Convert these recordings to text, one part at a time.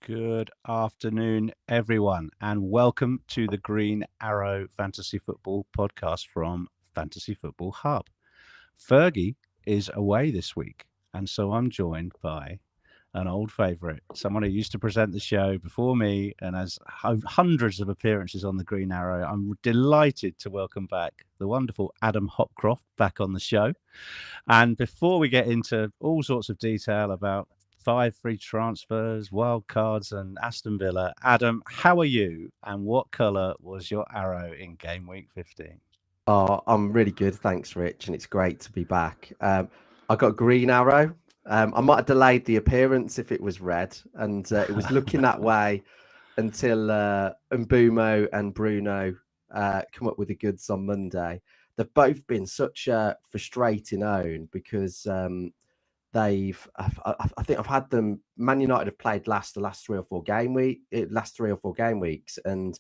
Good afternoon, everyone, and welcome to the Green Arrow Fantasy Football podcast from Fantasy Football Hub. Fergie is away this week, and so I'm joined by an old favourite, someone who used to present the show before me and has hundreds of appearances on the Green Arrow. I'm delighted to welcome back the wonderful Adam Hopcroft back on the show. And before we get into all sorts of detail about 5 free transfers, wildcards, and Aston Villa, Adam, how are you? And what colour was your arrow in game week 15? Oh, I'm really good, thanks, Rich, and it's great to be back. I got green arrow. I might have delayed the appearance if it was red, and it was looking that way until Mbumo and Bruno come up with the goods on Monday. They've both been such a frustrating own because I think I've had them. Man United have played the last 3 or 4 game weeks, and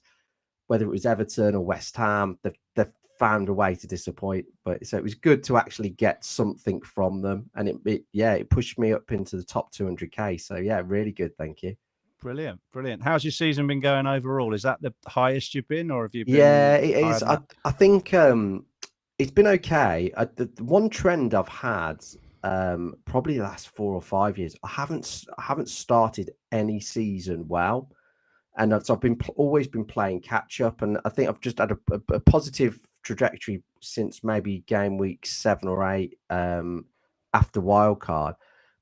whether it was Everton or West Ham, they've found a way to disappoint. But so it was good to actually get something from them, and it pushed me up into the top 200k. So yeah, really good. Thank you. Brilliant. How's your season been going overall? Is that the highest you've been, or have you been? Yeah, it is. I think it's been okay. The one trend I've had probably the last 4 or 5 years, I haven't started any season well. And so I've always been playing catch up, and I think I've just had a positive trajectory since maybe game week 7 or 8 after Wildcard.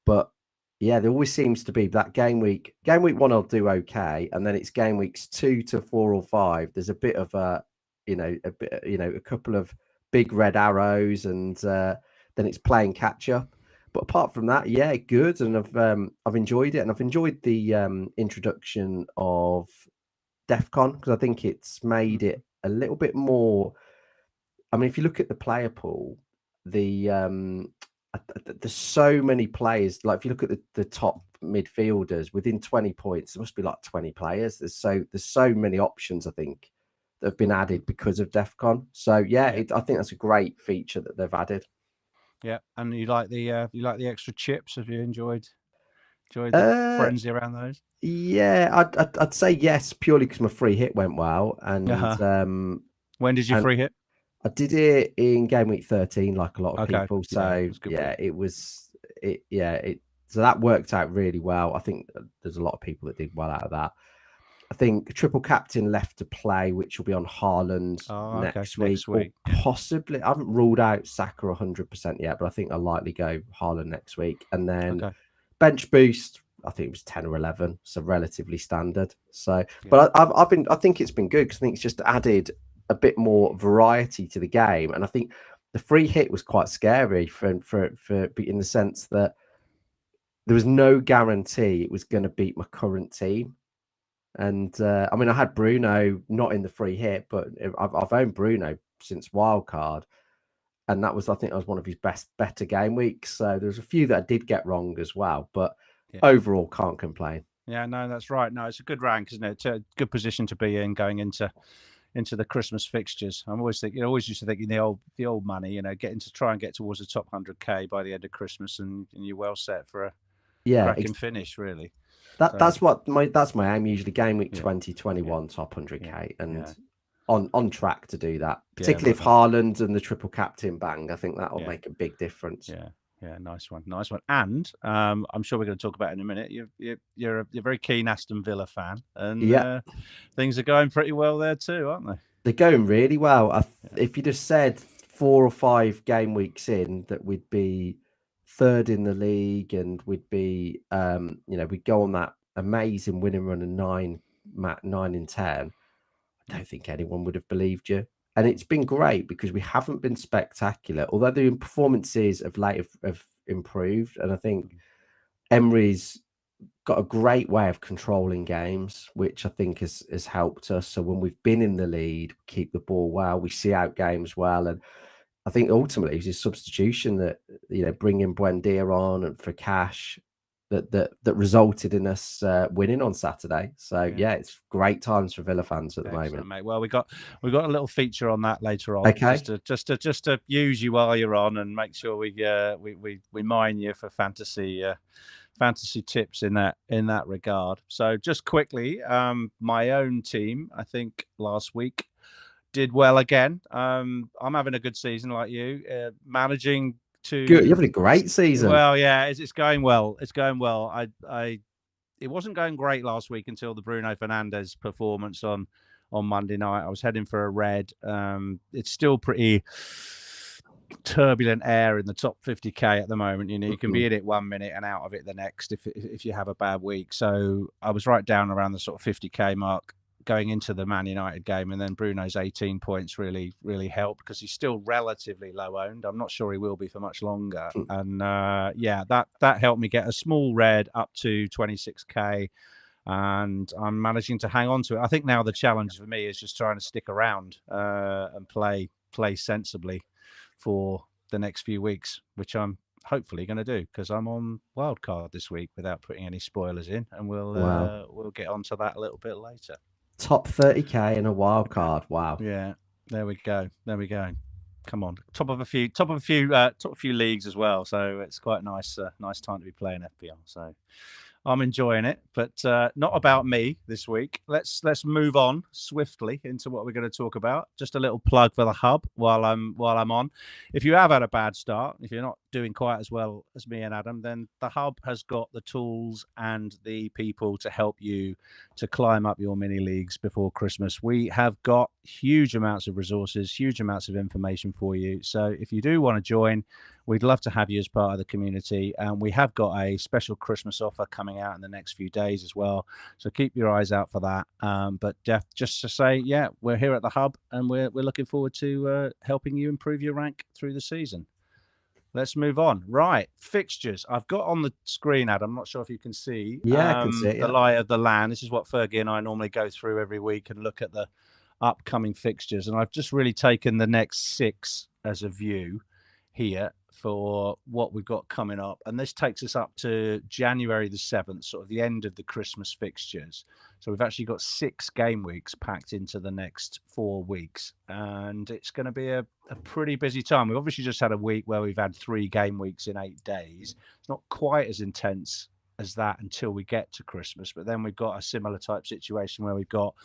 But yeah, there always seems to be that game week 1 I'll do okay, and then it's game weeks 2 to 4 or 5. There's a bit of a couple of big red arrows, and then it's playing catch up. But apart from that, yeah, good, and I've enjoyed it, and I've enjoyed the introduction of DEFCON because I think it's made it a little bit more. I mean, if you look at the player pool, there's so many players. Like if you look at the top midfielders within 20 points, there must be like 20 players. There's so many options, I think, that have been added because of DEFCON. So yeah. I think that's a great feature that they've added. Yeah, and you like the extra chips? Have you enjoyed the frenzy around those? Yeah, I'd say yes, purely because my free hit went well. And when did you free hit? I did it in game week 13, like a lot of people. So yeah, so that worked out really well. I think there's a lot of people that did well out of that. I think triple captain left to play, which will be on Haaland next week. Or possibly, I haven't ruled out Saka 100% yet, but I think I'll likely go Haaland next week. And then bench boost, I think it was 10 or 11, so relatively standard. So, but I think it's been good because I think it's just added a bit more variety to the game, and I think the free hit was quite scary for in the sense that there was no guarantee it was going to beat my current team. And I mean, I had Bruno not in the free hit, but I've owned Bruno since Wildcard, and I think that was one of his better game weeks. So there's a few that I did get wrong as well, but overall can't complain. Yeah, no, that's right. No, it's a good rank, isn't it? It's a good position to be in going into the Christmas fixtures. I'm always thinking, always used to think in the old money, try and get towards the top 100k by the end of Christmas, and you're well set for a cracking finish, really. That's my aim usually. Game week 2021 top 100k, and on track to do that. Particularly if Haaland and the triple captain bang, I think that'll make a big difference. Yeah, nice one. And I'm sure we're going to talk about it in a minute. You're a very keen Aston Villa fan, and things are going pretty well there too, aren't they? They're going really well. If you just said 4 or 5 game weeks in that we'd be third in the league and we'd be, we'd go on that amazing winning run of 9 in 10, I don't think anyone would have believed you. And it's been great because we haven't been spectacular, although the performances of late have improved. And I think Emery's got a great way of controlling games, which I think has helped us. So when we've been in the lead, we keep the ball well, we see out games well. And I think ultimately it's his substitution that, bringing Buendia on and for cash that resulted in us winning on Saturday. So it's great times for Villa fans at the moment, mate. Well, we got a little feature on that later on. Okay. Just to use you while you're on and make sure we mine you for fantasy fantasy tips in that regard. So just quickly, my own team, I think last week did well again. I'm having a good season like you, managing Good. You're to. having a great season. Well, yeah, it's going well. It's going well. It wasn't going great last week until the Bruno Fernandes performance on Monday night. I was heading for a red. It's still pretty turbulent air in the top 50k at the moment. You can be in it 1 minute and out of it the next if you have a bad week. So I was right down around the sort of 50k mark going into the Man United game, and then Bruno's 18 points really helped because he's still relatively low owned. I'm not sure he will be for much longer, and that helped me get a small red up to 26k, and I'm managing to hang on to it. I think now the challenge for me is just trying to stick around and play sensibly for the next few weeks, which I'm hopefully going to do because I'm on Wildcard this week without putting any spoilers in, and we'll get onto that a little bit later. Top 30k in a wild card. Wow. Yeah, there we go. Come on, top of a few leagues as well. So it's quite nice time to be playing FPL. So I'm enjoying it, but not about me this week. Let's move on swiftly into what we're going to talk about. Just a little plug for the hub while I'm on. If you have had a bad start, if you're not doing quite as well as me and Adam, then the hub has got the tools and the people to help you to climb up your mini leagues before Christmas. We have got huge amounts of resources, huge amounts of information for you. So if you do want to join, we'd love to have you as part of the community. And we have got a special Christmas offer coming out in the next few days as well. So keep your eyes out for that. But just to say, yeah, we're here at the hub and we're looking forward to helping you improve your rank through the season. Let's move on. Right, fixtures. I've got on the screen, Adam. I'm not sure if you can see. Yeah, I can see it. The lie of the land. This is what Fergie and I normally go through every week and look at the upcoming fixtures. And I've just really taken the next 6 as a view here for what we've got coming up, and this takes us up to January the 7th, sort of the end of the Christmas fixtures. So we've actually got 6 game weeks packed into the next 4 weeks, and it's going to be a pretty busy time. We've obviously just had a week where we've had 3 game weeks in 8 days. It's not quite as intense as that until we get to Christmas, but then we've got a similar type situation where we've got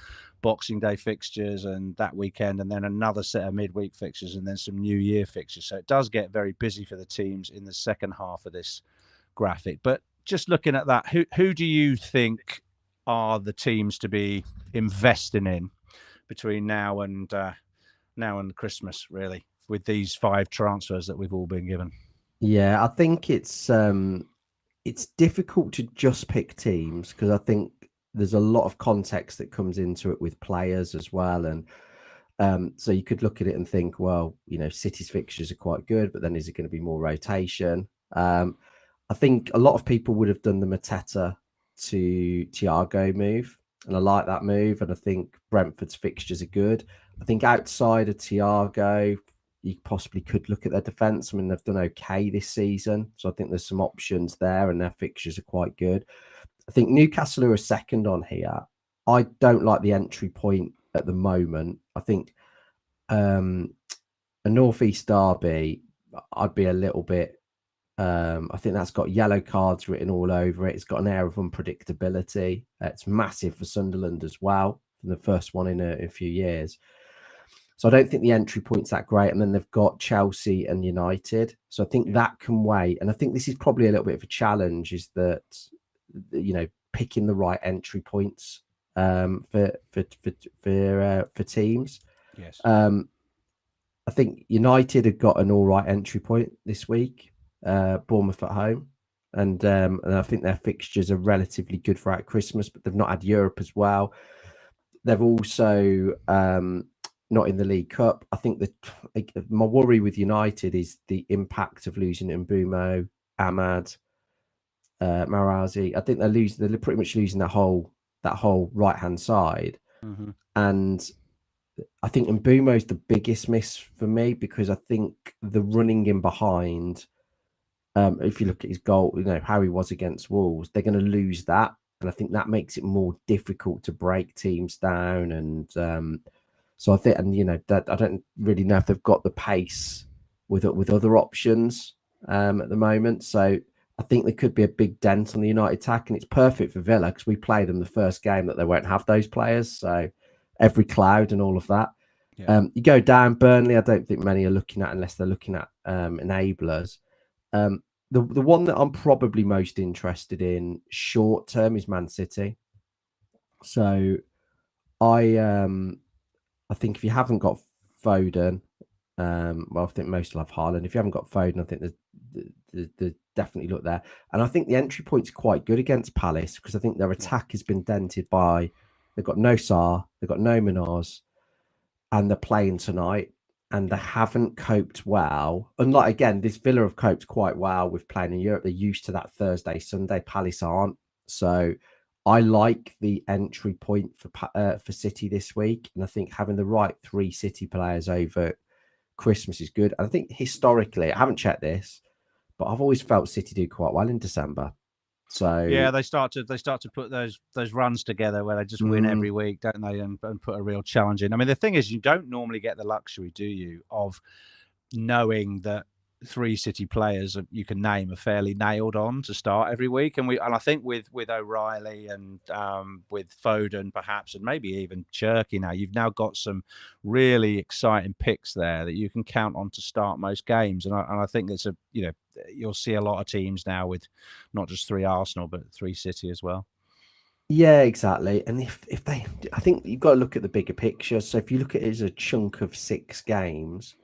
Boxing Day fixtures and that weekend, and then another set of midweek fixtures, and then some New Year fixtures. So it does get very busy for the teams in the second half of this graphic. But just looking at that, who do you think are the teams to be investing in between now and Christmas, really, with these 5 transfers that we've all been given? Yeah, I think it's difficult to just pick teams because I think there's a lot of context that comes into it with players as well. And so you could look at it and think, well, City's fixtures are quite good, but then is it going to be more rotation? I think a lot of people would have done the Mateta to Thiago move, and I like that move. And I think Brentford's fixtures are good. I think outside of Thiago, you possibly could look at their defence. I mean, they've done okay this season, so I think there's some options there, and their fixtures are quite good. I think Newcastle are a second on here. I don't like the entry point at the moment. I think a Northeast derby, I'd be a little bit. I think that's got yellow cards written all over it. It's got an air of unpredictability. It's massive for Sunderland as well, from the first one in a few years. So I don't think the entry point's that great. And then they've got Chelsea and United. So I think that can wait. And I think this is probably a little bit of a challenge, is that, picking the right entry points for teams. Yes. I think United have got an all right entry point this week, Bournemouth at home. And I think their fixtures are relatively good for at Christmas, but they've not had Europe as well. They've also not in the League Cup. I think that my worry with United is the impact of losing Mbumo, Ahmad, Marazi. I think they're pretty much losing that whole right hand side. Mm-hmm. And I think Mbumo's the biggest miss for me, because I think the running in behind, if you look at his goal, how he was against Wolves, they're going to lose that. And I think that makes it more difficult to break teams down. And so I think, that I don't really know if they've got the pace with other options at the moment. So I think there could be a big dent on the United attack, and it's perfect for Villa because we play them the first game that they won't have those players. So every cloud and all of that. Yeah. You go down Burnley. I don't think many are looking at unless they're looking at enablers. The one that I'm probably most interested in short term is Man City. So I think if you haven't got Foden, well, I think most will have Haaland. If you haven't got Foden, I think there's definitely look there. And I think the entry point's quite good against Palace because I think their attack has been dented by they've got no Sarr, they've got no Minars, and they're playing tonight. And they haven't coped well. Unlike, again, this Villa have coped quite well with playing in Europe. They're used to that Thursday, Sunday. Palace aren't. So I like the entry point for City this week. And I think having the right 3 City players over Christmas is good. And I think historically, I haven't checked this, but I've always felt City do quite well in December. So yeah, they start to put those runs together where they just win every week, don't they? And put a real challenge in. I mean, the thing is, you don't normally get the luxury, do you, of knowing that 3 City players you can name are fairly nailed on to start every week, and I think with O'Reilly and with Foden perhaps, and maybe even Cherky now, you've now got some really exciting picks there that you can count on to start most games, and I think it's you'll see a lot of teams now with not just 3 Arsenal but 3 City as well. yeah, exactly. And if they, I think you've got to look at the bigger picture. So if you look at it as a chunk of 6 games,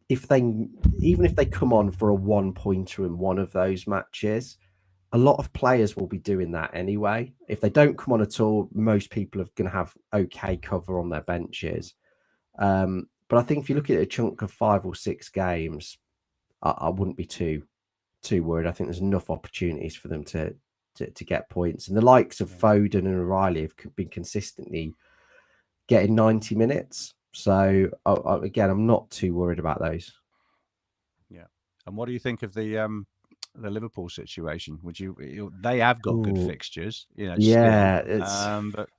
even if they come on for a 1-pointer in one of those matches, a lot of players will be doing that anyway. If they don't come on at all, most people are going to have okay cover on their benches. But I think if you look at a chunk of 5 or 6 games, I wouldn't be too worried. I think there's enough opportunities for them to get points. And the likes of Foden and O'Reilly have been consistently getting 90 minutes. So again, I'm not too worried about those. Yeah. And what do you think of the Liverpool situation? They have got good fixtures, Yeah, still, but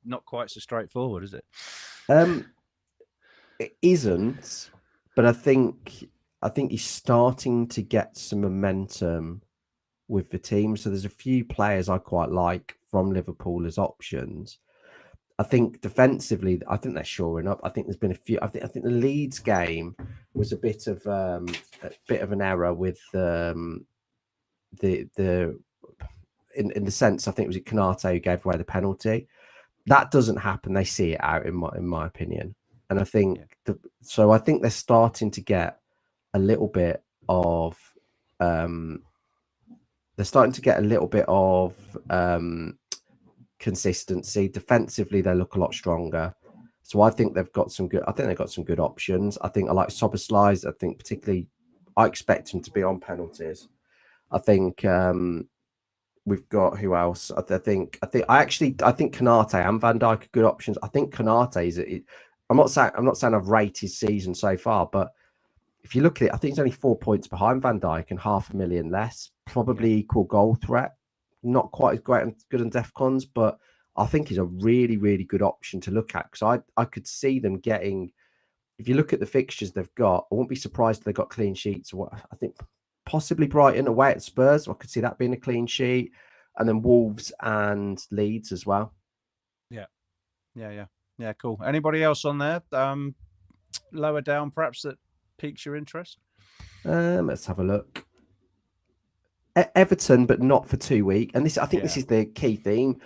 not quite so straightforward, is it? It isn't, but I think he's starting to get some momentum with the team. So there's a few players I quite like from Liverpool as options. I think defensively, I think they're shoring up. I think there's been a few. I think the Leeds game was a bit of an error with the in the sense I think it was Konate who gave away the penalty. That doesn't happen. They see it out in my opinion, and I think so. I think they're starting to get a little bit of consistency. Defensively, they look a lot stronger. So I think they've got some good. I think they've got some good options. I think I like Soboslai. I think particularly, I expect him to be on penalties. I think we've got who else? I think Konate and Van Dijk are good options. I think Konate is. I'm not saying I've rated his season so far, but if you look at it, I think he's only 4 points behind Van Dijk and 500,000 less. Probably equal goal threat. Not quite as great and good on DEFCONs, but I think he's a really, really good option to look at because I could see them getting. If you look at the fixtures they've got, I won't be surprised if they got clean sheets. I think possibly Brighton away at Spurs. I could see that being a clean sheet, and then Wolves and Leeds as well. Yeah. Cool. Anybody else on there? Lower down, perhaps that piques your interest. Let's have a look. Everton, but not for 2 weeks. And this, I think, this is the key theme.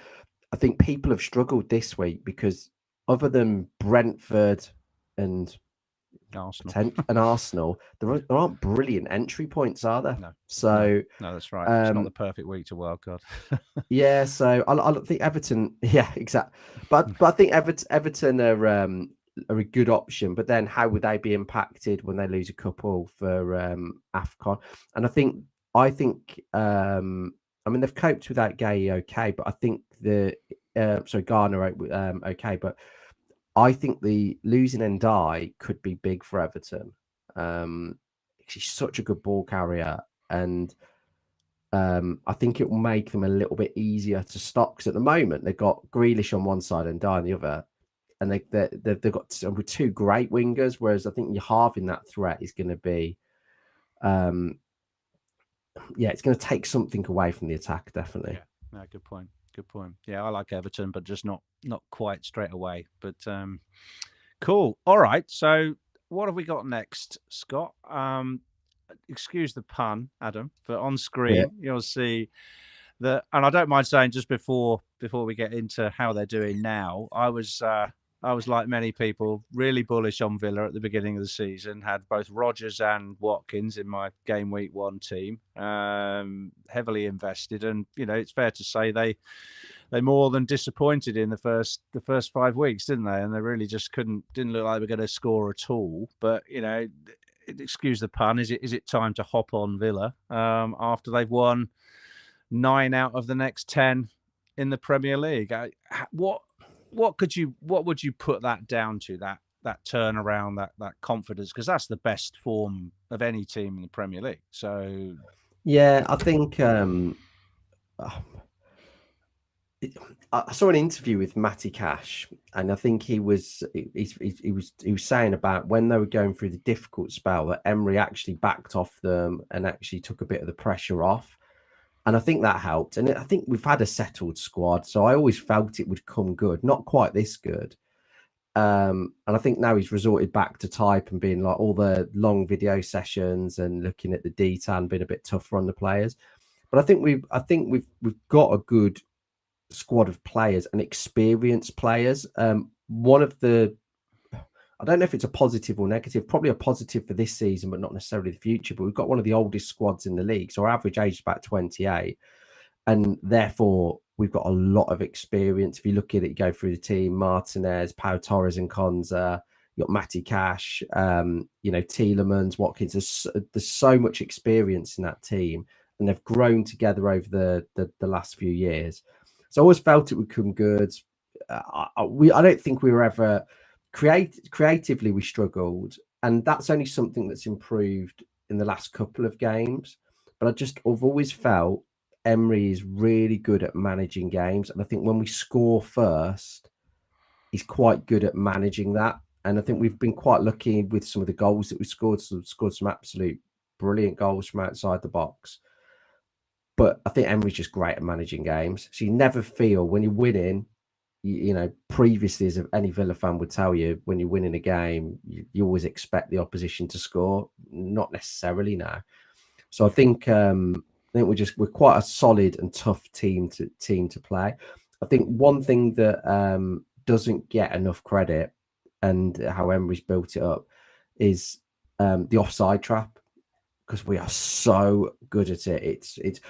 I think people have struggled this week because other than Brentford and Arsenal, there aren't brilliant entry points, are there? No. So no, that's right. It's not the perfect week to wildcard. Yeah, so I think Everton. Yeah, exactly. But I think Everton are a good option. But then, how would they be impacted when they lose a couple for AFCON? And I think I mean they've coped without Gay okay, but I think Garner okay, but I think the losing Ndai could be big for Everton. He's such a good ball carrier, and I think it will make them a little bit easier to stop because at the moment they've got Grealish on one side and Dye on the other, and they've got 2 great wingers. Whereas I think you're halving that threat is going to be yeah, it's going to take something away from the attack, definitely. Yeah, no, good point. Good point. Yeah, I like Everton, but just not quite straight away. But cool. All right. So what have we got next, Scott? Excuse the pun, Adam, but on Yeah. screen you'll see that, and I don't mind saying just before we get into how they're doing now, I was like many people, really bullish on Villa at the beginning of the season. Had both Rodgers and Watkins in my game week 1 team, heavily invested, and it's fair to say they more than disappointed in the first 5 weeks, didn't they? And they really just didn't look like they were going to score at all. But excuse the pun, is it time to hop on Villa after they've won 9 out of the next 10 in the Premier League? What would you put that down to, that turnaround, that confidence? Because that's the best form of any team in the Premier League. So Yeah, I think I saw an interview with Matty Cash, and I think he was saying about when they were going through the difficult spell that Emery actually backed off them and actually took a bit of the pressure off. And I think that helped. And I think we've had a settled squad, so I always felt it would come good. Not quite this good. And I think now he's resorted back to type and being like all the video sessions and looking at the detail and being a bit tougher on the players. But I think we've got a good squad of players and experienced players. One of the, I don't know if it's a positive or negative, probably a positive for this season, but not necessarily the future. But we've got one of the oldest squads in the league. So our average age is about 28. And therefore, we've got a lot of experience. If you look at it, you go through the team: Martinez, Pau Torres and Konza, you got Matty Cash, Tielemans, Watkins. There's so much experience in that team, and they've grown together over the last few years. So I always felt it would come good. I don't think we were ever creatively. We struggled, and that's only something that's improved in the last couple of games. But I've always felt Emery is really good at managing games, and I think when we score first, he's quite good at managing that. And I think we've been quite lucky with some of the goals that we scored. So we've scored some absolute brilliant goals from outside the box. But I think Emery's just great at managing games. So you never feel when you're winning. Previously, as any Villa fan would tell you, when you're winning a game, you always expect the opposition to score. Not necessarily now. So I think we're quite a solid and tough team to play. I think one thing that doesn't get enough credit, and how Emery's built it up, is the offside trap, because we are so good at it. It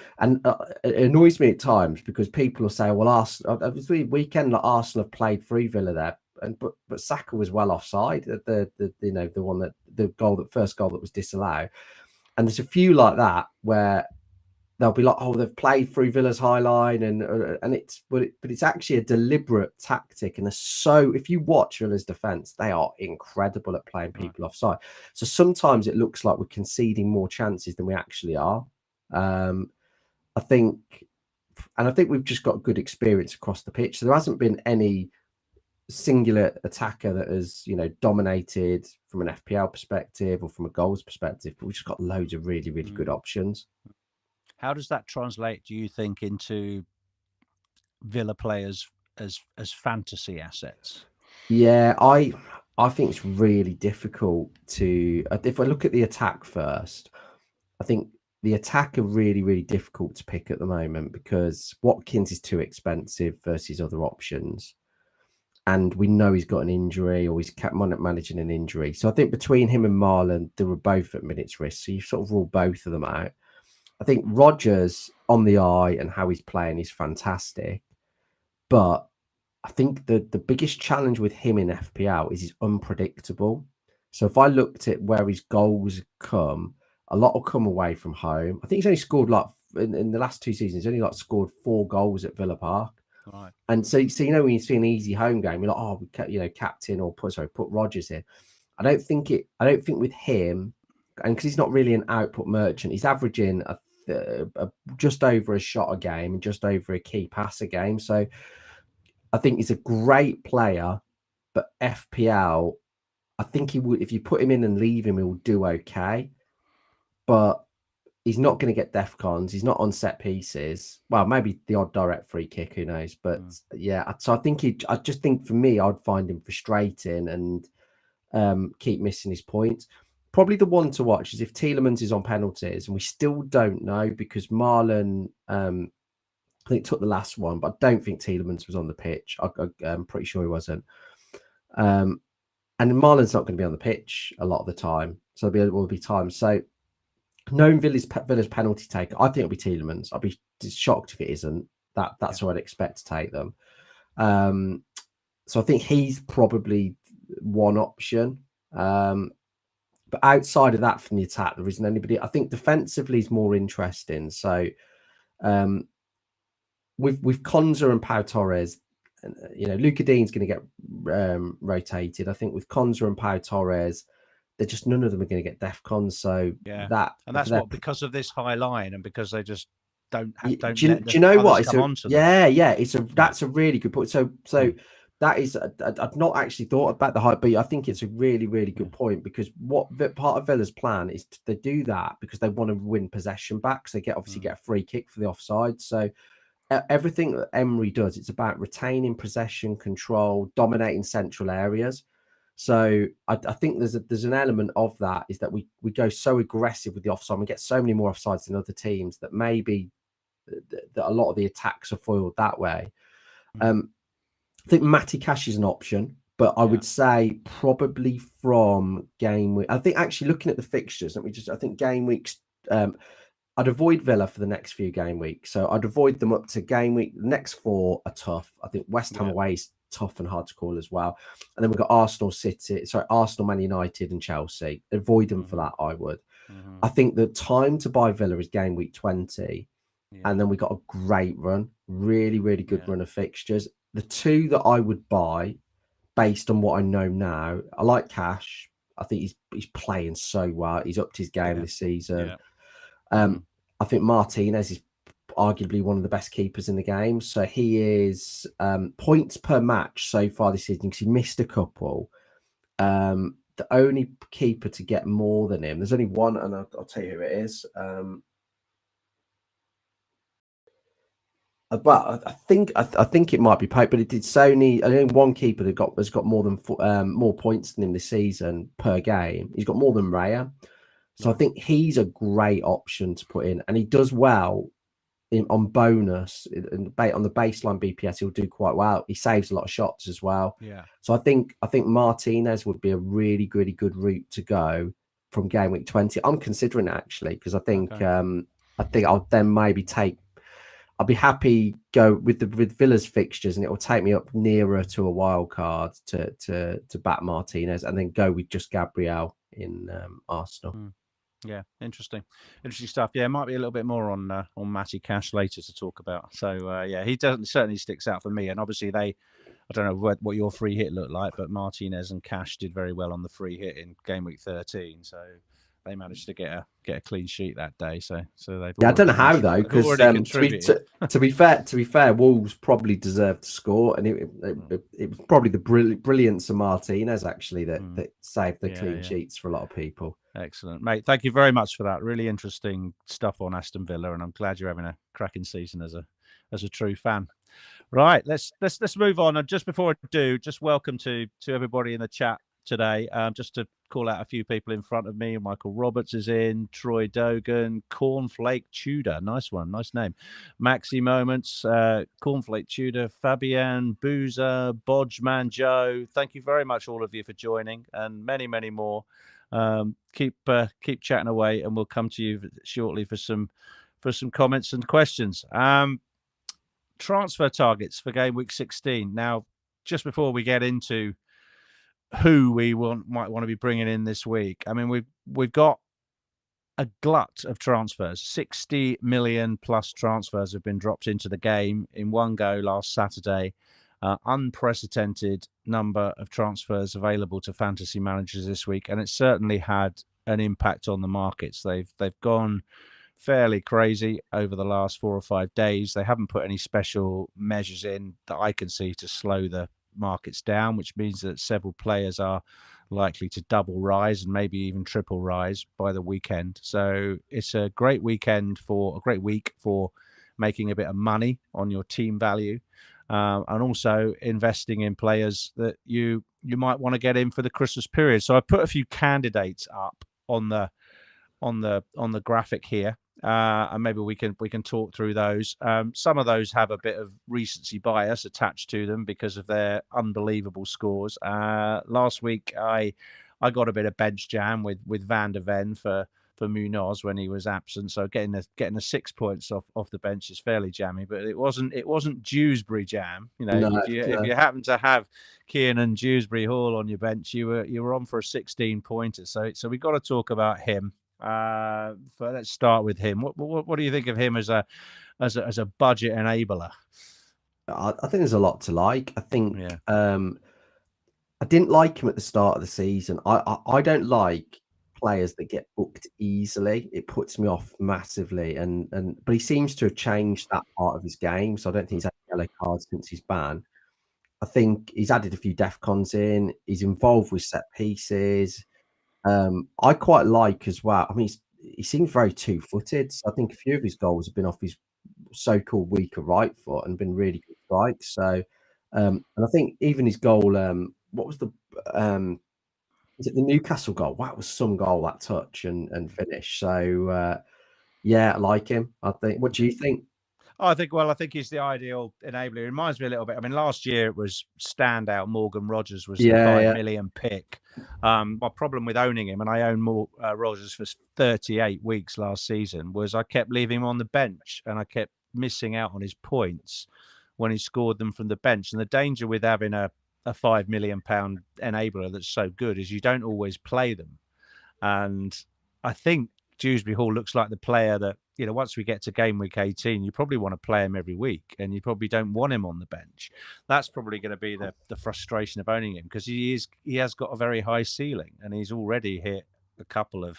annoys me at times because people will say, "Well, Arsenal, weekend like Arsenal have played through Villa there." But Saka was well offside at the one that the first goal that was disallowed. And there's a few like that where they'll be like, "Oh, they've played through Villa's high line," and it's actually a deliberate tactic. And if you watch Villa's defense, they are incredible at playing people offside. So sometimes it looks like we're conceding more chances than we actually are. I think we've just got good experience across the pitch. So there hasn't been any singular attacker that has dominated from an FPL perspective or from a goals perspective, but we've just got loads of really good options. How does that translate, do you think, into Villa players as fantasy assets? Yeah, I think it's really difficult to. If I look at the attack first, I think the attack are really difficult to pick at the moment because Watkins is too expensive versus other options. And we know he's got an injury, or he's kept managing an injury. So I think between him and Marlon, they were both at minutes risk. So you sort of rule both of them out. I think Rodgers on the eye and how he's playing is fantastic. But I think the biggest challenge with him in FPL is he's unpredictable. So if I looked at where his goals come, a lot will come away from home. I think he's only scored in the last 2 seasons, he's only scored 4 goals at Villa Park. Right. And so when you see an easy home game, you're like, oh, captain or put Rodgers in. I don't think with him, and because he's not really an output merchant, he's averaging just over a shot a game and just over a key pass a game. So I think he's a great player, but FPL, I think he would, if you put him in and leave him, he will do okay. But he's not going to get def cons. He's not on set pieces. Well, maybe the odd direct free kick, who knows? But yeah, so I just think for me, I'd find him frustrating and keep missing his points. Probably the one to watch is if Tielemans is on penalties, and we still don't know because Marlon, I think, took the last one, but I don't think Tielemans was on the pitch. I'm pretty sure he wasn't. And Marlon's not going to be on the pitch a lot of the time, so there will be times. So knowing Villa's penalty taker, I think it'll be Tielemans. I'll be shocked if it isn't. That's what I'd expect to take them. So I think he's probably one option. But outside of that, from the attack, there isn't anybody. I think defensively is more interesting. So with Konza and Pau Torres, Luca Dean's going to get rotated. I think with Konza and Pau Torres, they're just, none of them are going to get DEFCONs. So that's what, because of this high line and because they just don't do you know what? That's a really good point. So that is, I've not actually thought about the height, but I think it's a really, really good point, because what part of Villa's plan is they do that because they want to win possession back. So they obviously get a free kick for the offside. So everything that Emery does, it's about retaining possession, control, dominating central areas. So I think there's an element of that, is that we go so aggressive with the offside, we get so many more offsides than other teams, that maybe that a lot of the attacks are foiled that way. I think Matty Cash is an option, but I would say probably from game week. I think actually looking at the fixtures, I think game weeks, I'd avoid Villa for the next few game weeks. So I'd avoid them up to game week. The next 4 are tough. I think West Ham away is tough and hard to call as well. And then we've got Arsenal, Man United and Chelsea. Avoid them for that, I would. I think the time to buy Villa is game week 20. And then we got a great run, really, really good run of fixtures. The 2 that I would buy, based on what I know now, I like Cash. I think he's playing so well. He's upped his game this season. I think Martinez is arguably one of the best keepers in the game. So he is points per match so far this season, because he missed a couple. The only keeper to get more than him, there's only one, and I'll tell you who it is. But I think it might be Pope, but it's only one keeper that has got more than more points than him this season per game. He's got more than Raya. So I think he's a great option to put in, and he does well on bonus on the baseline BPS. He'll do quite well. He saves a lot of shots as well. So I think Martinez would be a really, really good route to go from game week 20. I'm considering it, actually, because I think I'll then maybe I'll be happy go with Villa's fixtures, and it will take me up nearer to a wild card to back Martinez, and then go with just Gabriel in Arsenal. Yeah, interesting stuff. Yeah, it might be a little bit more on Matty Cash later to talk about. So he certainly sticks out for me. And obviously I don't know what your free hit looked like, but Martinez and Cash did very well on the free hit in game week 13. So they managed to get a clean sheet that day. So they've I don't know how, though, because to be fair, Wolves probably deserved to score, and it was probably the brilliance of Martinez actually that saved the clean sheets for a lot of people. Excellent, mate. Thank you very much for that. Really interesting stuff on Aston Villa, and I'm glad you're having a cracking season as a true fan. Right, let's move on. And just before I do, just welcome to everybody in the chat today. Just to call out a few people in front of me. Michael Roberts is in, Troy Dogan, Cornflake Tudor, nice one, nice name. Maxi Moments, Cornflake Tudor, Fabian, Boozer, Bodgeman Joe. Thank you very much, all of you, for joining, and many, many more. Keep chatting away, and we'll come to you shortly for some comments and questions. Transfer targets for game week 16. Now, just before we get into who we might want to be bringing in this week, I mean, we've got a glut of transfers. 60 million plus transfers have been dropped into the game in one go last Saturday. Unprecedented number of transfers available to fantasy managers this week, and it certainly had an impact on the markets. They've gone fairly crazy over the last 4 or 5 days. They haven't put any special measures in that I can see to slow the markets down, which means that several players are likely to double rise and maybe even triple rise by the weekend. So it's a great week for making a bit of money on your team value, and also investing in players that you might want to get in for the Christmas period. So I put a few candidates up on the graphic here, and maybe we can talk through those. Some of those have a bit of recency bias attached to them because of their unbelievable scores. Last week, I got a bit of bench jam with Van der Ven for Munoz when he was absent. So getting the 6 points off the bench is fairly jammy, but it wasn't Dewsbury jam. You know, No, if you happen to have Kiernan Dewsbury Hall on your bench, you were on for a 16 pointer. So we got to talk about him. Let's start with him. What do you think of him as a budget enabler? I think there's a lot to like. I think Yeah. I didn't like him at the start of the season. I don't like players that get booked easily. It puts me off massively. But he seems to have changed that part of his game. So I don't think he's had yellow cards since his ban. I think he's added a few DEFCONs in. He's involved with set pieces. I quite like as well. I mean, he seems very two-footed. So I think a few of his goals have been off his so-called weaker right foot and been really good strikes. So, and I think even his goal, what was the, is it the Newcastle goal? Wow, it was some goal, that touch and finish. So, yeah, I like him. I think. What do you think? I think he's the ideal enabler. It reminds me a little bit. I mean, last year it was standout. Morgan Rogers was the 5 million pick. My problem with owning him, and I owned Rogers for 38 weeks last season, was I kept leaving him on the bench and I kept missing out on his points when he scored them from the bench. And the danger with having a £5 million enabler that's so good is you don't always play them. And I think Dewsbury Hall looks like the player that, you know, once we get to game week 18, you probably want to play him every week and you probably don't want him on the bench. That's probably going to be the frustration of owning him, because he has got a very high ceiling and he's already hit a couple of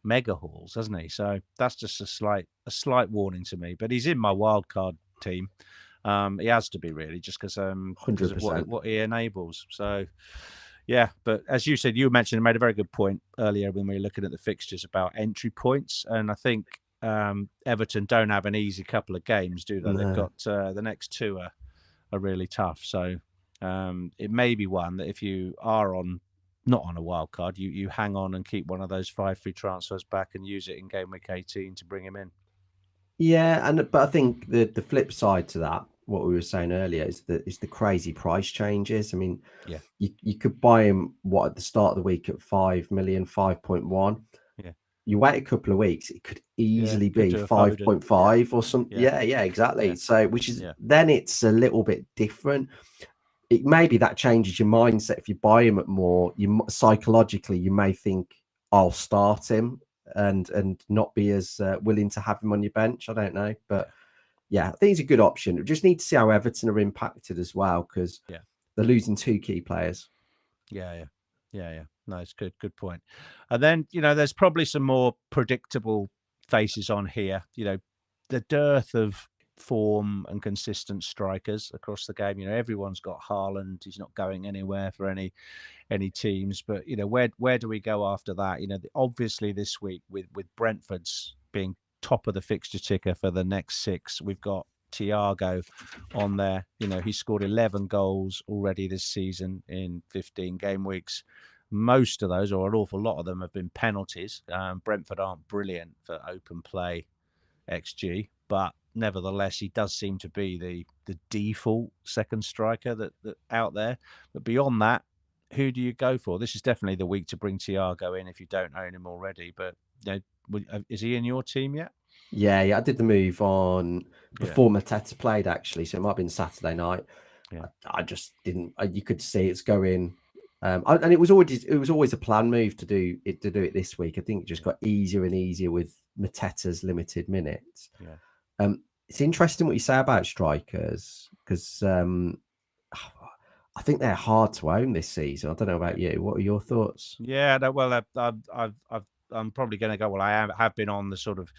mega hauls, hasn't he? So that's just a slight warning to me. But he's in my wildcard team. He has to be, really, just because of what he enables. So yeah, but as you said, you mentioned, made a very good point earlier when we were looking at the fixtures about entry points, and I think Everton don't have an easy couple of games, do they? No. They've got the next two are really tough. So it may be one that if you are not on a wild card, you hang on and keep one of those 5 free transfers back and use it in game week 18 to bring him in. Yeah, but I think the flip side to that, what we were saying earlier, is the crazy price changes. I mean, yeah, you could buy him at the start of the week at 5 million, 5.1. Yeah. You wait a couple of weeks, it could easily be 5.5 or something. Yeah, exactly. Yeah. So, which is then it's a little bit different. It maybe that changes your mindset. If you buy him at more, you psychologically you may think, I'll start him and not be as willing to have him on your bench. I don't know, but yeah, I think he's a good option. We just need to see how Everton are impacted as well, because they're losing 2 key players. Yeah. No, it's good point. And then, you know, there's probably some more predictable faces on here. You know, the dearth of form and consistent strikers across the game. You know, everyone's got Haaland. He's not going anywhere for any teams. But, you know, where do we go after that? You know, obviously this week with Brentford's being top of the fixture ticker for the next 6, we've got Thiago on there. You know, he scored 11 goals already this season in 15 game weeks. Most of those, or an awful lot of them, have been penalties. Brentford aren't brilliant for open play XG, but nevertheless, he does seem to be the default second striker that out there. But beyond that, who do you go for? This is definitely the week to bring Thiago in if you don't own him already. But you know, is he in your team yet? Yeah, I did the move on before Mateta played, actually, so it might have been Saturday night. I just didn't. You could see it's going, and it was always a plan move to do it this week. I think it just got easier and easier with Mateta's limited minutes. It's interesting what you say about strikers, because I think they're hard to own this season. I don't know about you. What are your thoughts? Yeah, well, I'm probably going to go. Well, I have been on the sort of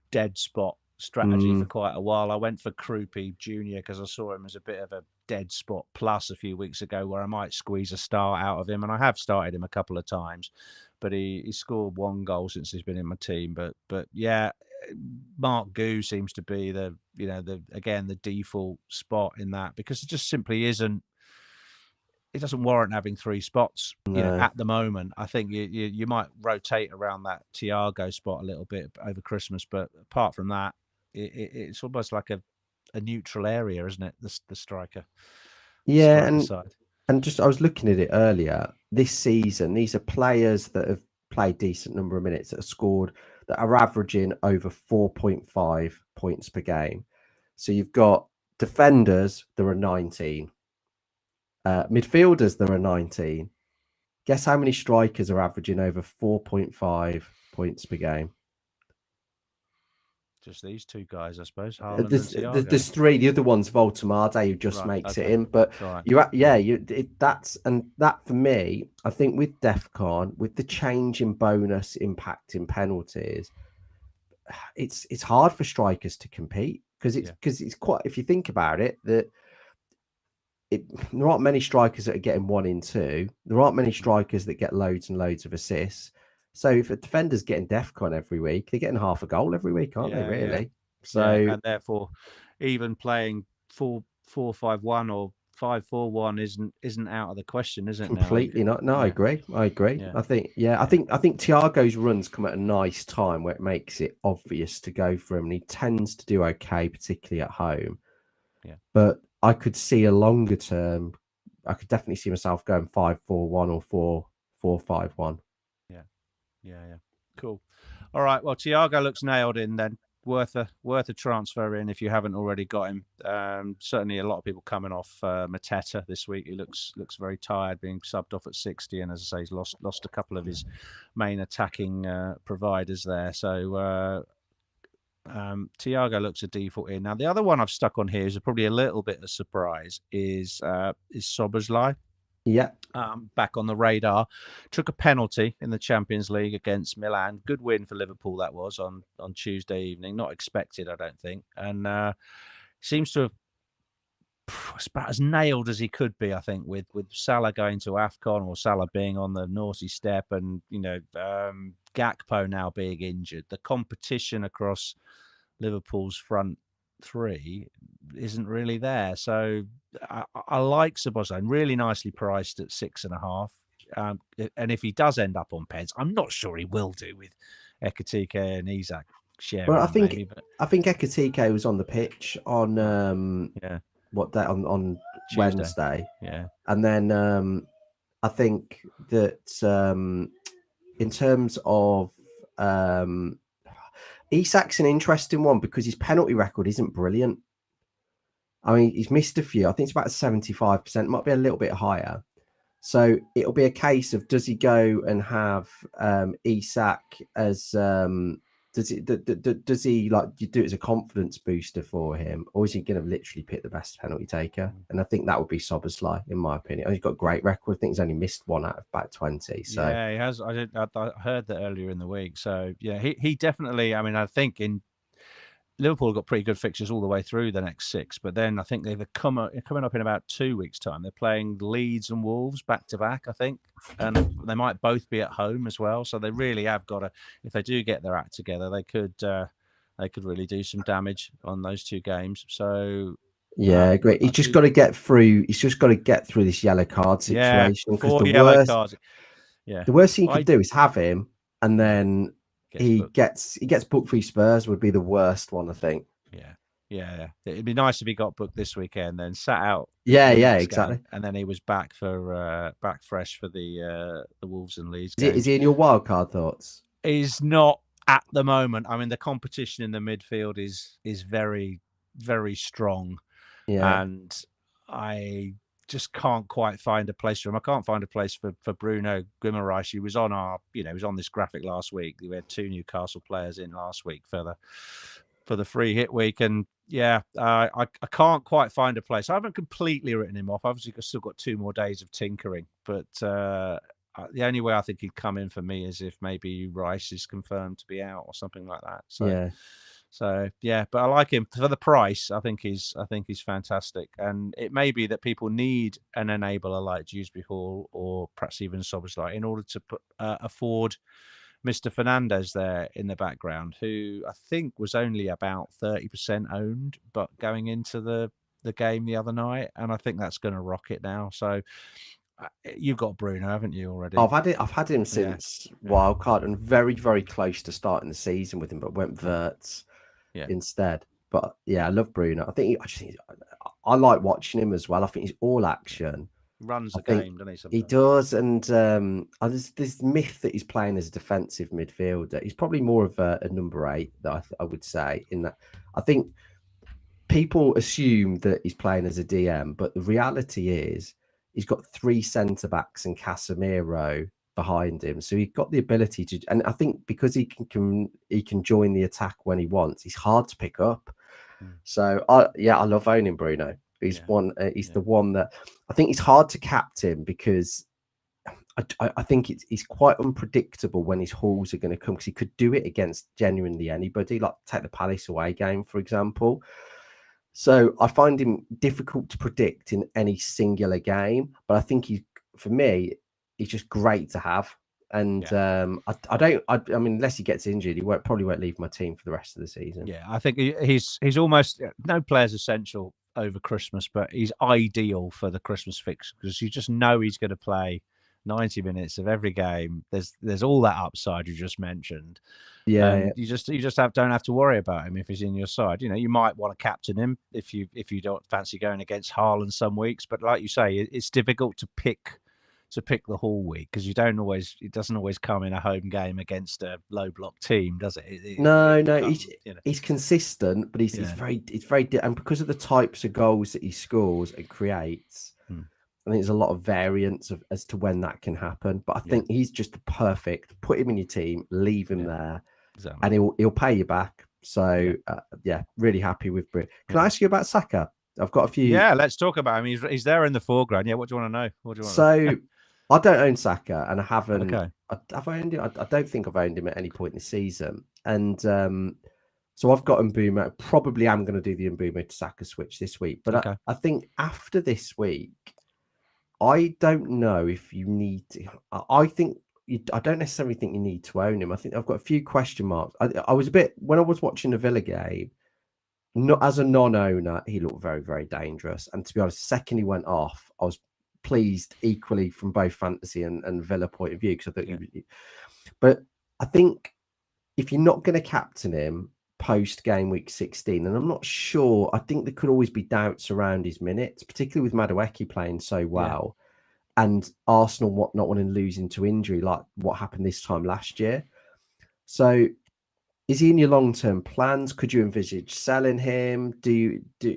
dead spot strategy for quite a while. I went for Krupi Jr. because I saw him as a bit of a dead spot plus a few weeks ago where I might squeeze a start out of him, and I have started him a couple of times, but he scored 1 goal since he's been in my team. But yeah, Mark Goo seems to be the default spot in that, because it just simply isn't. It doesn't warrant having 3 spots, at the moment. I think you might rotate around that Thiago spot a little bit over Christmas, but apart from that, it's almost like a neutral area, isn't it? The striker, Yeah, side. and just I was looking at it earlier. This season, these are players that have played decent number of minutes, that have scored, that are averaging over 4.5 points per game. So you've got defenders, there are 19. Midfielders, there are 19. Guess how many strikers are averaging over 4.5 points per game? Just these 2 guys, I suppose. Haaland and Thiago. There's 3. The other one's Voltemade, who just makes it in. But that for me, I think with DEFCON, with the change in bonus impacting penalties, it's hard for strikers to compete, because it's quite. If you think about it, there aren't many strikers that are getting 1 in 2. There aren't many strikers that get loads and loads of assists. So if a defender's getting DEFCON every week, they're getting half a goal every week, aren't they? Really? Yeah. So and therefore, even playing 4-4-5-1 or 5-4-1 isn't out of the question, is it? Completely not. No, I agree. Yeah. I think Thiago's runs come at a nice time where it makes it obvious to go for him, and he tends to do okay, particularly at home. Yeah. But I could see a longer term. I could definitely see myself going 5-4-1 or 4-4-5-1. Yeah. Cool. All right. Well, Thiago looks nailed in then. Worth a transfer in if you haven't already got him. Certainly, a lot of people coming off Mateta this week. He looks very tired, being subbed off at 60, and as I say, he's lost a couple of his main attacking providers there. So Thiago looks a default in. Now, the other one I've stuck on here is probably a little bit of a surprise. Is Szoboszlai. Yeah. Back on the radar. Took a penalty in the Champions League against Milan. Good win for Liverpool that was on Tuesday evening. Not expected, I don't think. And seems to have about as nailed as he could be, I think, with Salah going to AFCON, or Salah being on the naughty step, and Gakpo now being injured. The competition across Liverpool's front 3 isn't really there. So I like Szoboszlai, really nicely priced at 6.5. And if he does end up on pens, I'm not sure he will do, with Ekitike and Isak sharing. Well, I think Ekitike was on the pitch on what day, on Wednesday. Yeah. And then I think that in terms of Isak's an interesting one, because his penalty record isn't brilliant. I mean, he's missed a few. I think it's about 75%, might be a little bit higher. So it'll be a case of, does he go and have Isak as does he like you do it as a confidence booster for him, or is he going to literally pick the best penalty taker? And I think that would be Szoboszlai, in my opinion. He's got a great record. I think he's only missed 1 out of about 20. So yeah, he has. I heard that earlier in the week. So yeah, he definitely. I mean, I think in Liverpool got pretty good fixtures all the way through the next 6, but then I think they're coming up in about 2 weeks' time. They're playing Leeds and Wolves back to back, I think, and they might both be at home as well. So they really have got to. If they do get their act together, they could really do some damage on those 2 games. So yeah, great. He's just got to get through. He's just got to get through this yellow card situation, because the worst thing you could do is have him, and then he gets booked for Spurs. Would be the worst one, I think. Yeah. It'd be nice if he got booked this weekend, then sat out. Yeah, exactly. Game, and then he was back fresh for the Wolves and Leeds. Is he in your wildcard thoughts? He's not at the moment. I mean, the competition in the midfield is very, very strong. Yeah. And I just can't quite find a place for him. I can't find a place for Bruno Guimaraes. He was on he was on this graphic last week. We had 2 Newcastle players in last week for the free hit week, and I can't quite find a place. I haven't completely written him off. Obviously, I've still got 2 more days of tinkering, but the only way I think he'd come in for me is if maybe Rice is confirmed to be out or something like that. So yeah. So yeah, but I like him for the price. I think he's fantastic, and it may be that people need an enabler like Dewsbury Hall or perhaps even Szoboszlai in order to afford Mr. Fernandez there in the background, who I think was only about 30% owned, but going into the game the other night, and I think that's going to rocket now. So you've got Bruno, haven't you already? I've had him Yeah, since yeah, Wildcard and very, very close to starting the season with him, but went yeah, Verts yeah. instead. But yeah, I love Bruno. I like watching him as well. I think he's all action. Runs I the think game, doesn't he? he Sometimes. does, and there's this myth that he's playing as a defensive midfielder. He's probably more of a number 8 that I would say. In that, I think people assume that he's playing as a DM, but the reality is he's got 3 centre backs and Casemiro behind him, so he's got the ability to. And I think because he can join the attack when he wants, he's hard to pick up. Mm. So I love owning Bruno. He's Yeah, one. He's yeah, the one that I think it's hard to captain because I think he's quite unpredictable when his hauls are going to come because he could do it against genuinely anybody. Like take the Palace away game, for example. So I find him difficult to predict in any singular game, but I think for me, he's just great to have. And yeah. I mean, unless he gets injured, he probably won't leave my team for the rest of the season. Yeah, I think he's almost no player's essential over Christmas, but he's ideal for the Christmas fix because you just know he's going to play 90 minutes of every game. There's all that upside you just mentioned, Yeah, and you just don't have to worry about him if he's in your side. You know, you might want to captain him if you don't fancy going against Haaland some weeks, but like you say, it's difficult to pick the whole week because it doesn't always come in a home game against a low block team, does it? It no, come, you know. he's consistent, but he's Yeah. and because of the types of goals that he scores and creates, Hmm. I think there's a lot of variance as to when that can happen. But I Yeah. think he's just the perfect. Put him in your team, leave him Yeah. there, Exactly. and he'll pay you back. So Yeah. yeah, really happy with Brit. Can I Yeah. ask you about Saka? I've got a few. Yeah. Let's talk about him. He's there in the foreground. Yeah. What do you want to know? What do you want to So I don't own Saka, and I know? haven't. Okay. I've owned him. I don't think I've owned him at any point this season, and so I've got Mbeumo. Probably am going to do the Mbeumo to Saka switch this week, but Okay. I think after this week, I don't know if you need to. I think I don't necessarily think you need to own him. I think I've got a few question marks. I was a bit when I was watching the Villa game. Not as a non-owner, he looked very, very dangerous. And to be honest, the second he went off, I was pleased equally from both fantasy and Villa point of view because I thought Yeah. but I think if you're not going to captain him post game week 16, and I'm not sure, I think there could always be doubts around his minutes, particularly with Madueke playing so Yeah. well and Arsenal not wanting to lose into injury like what happened this time last year. So is he in your long-term plans? Could you envisage selling him?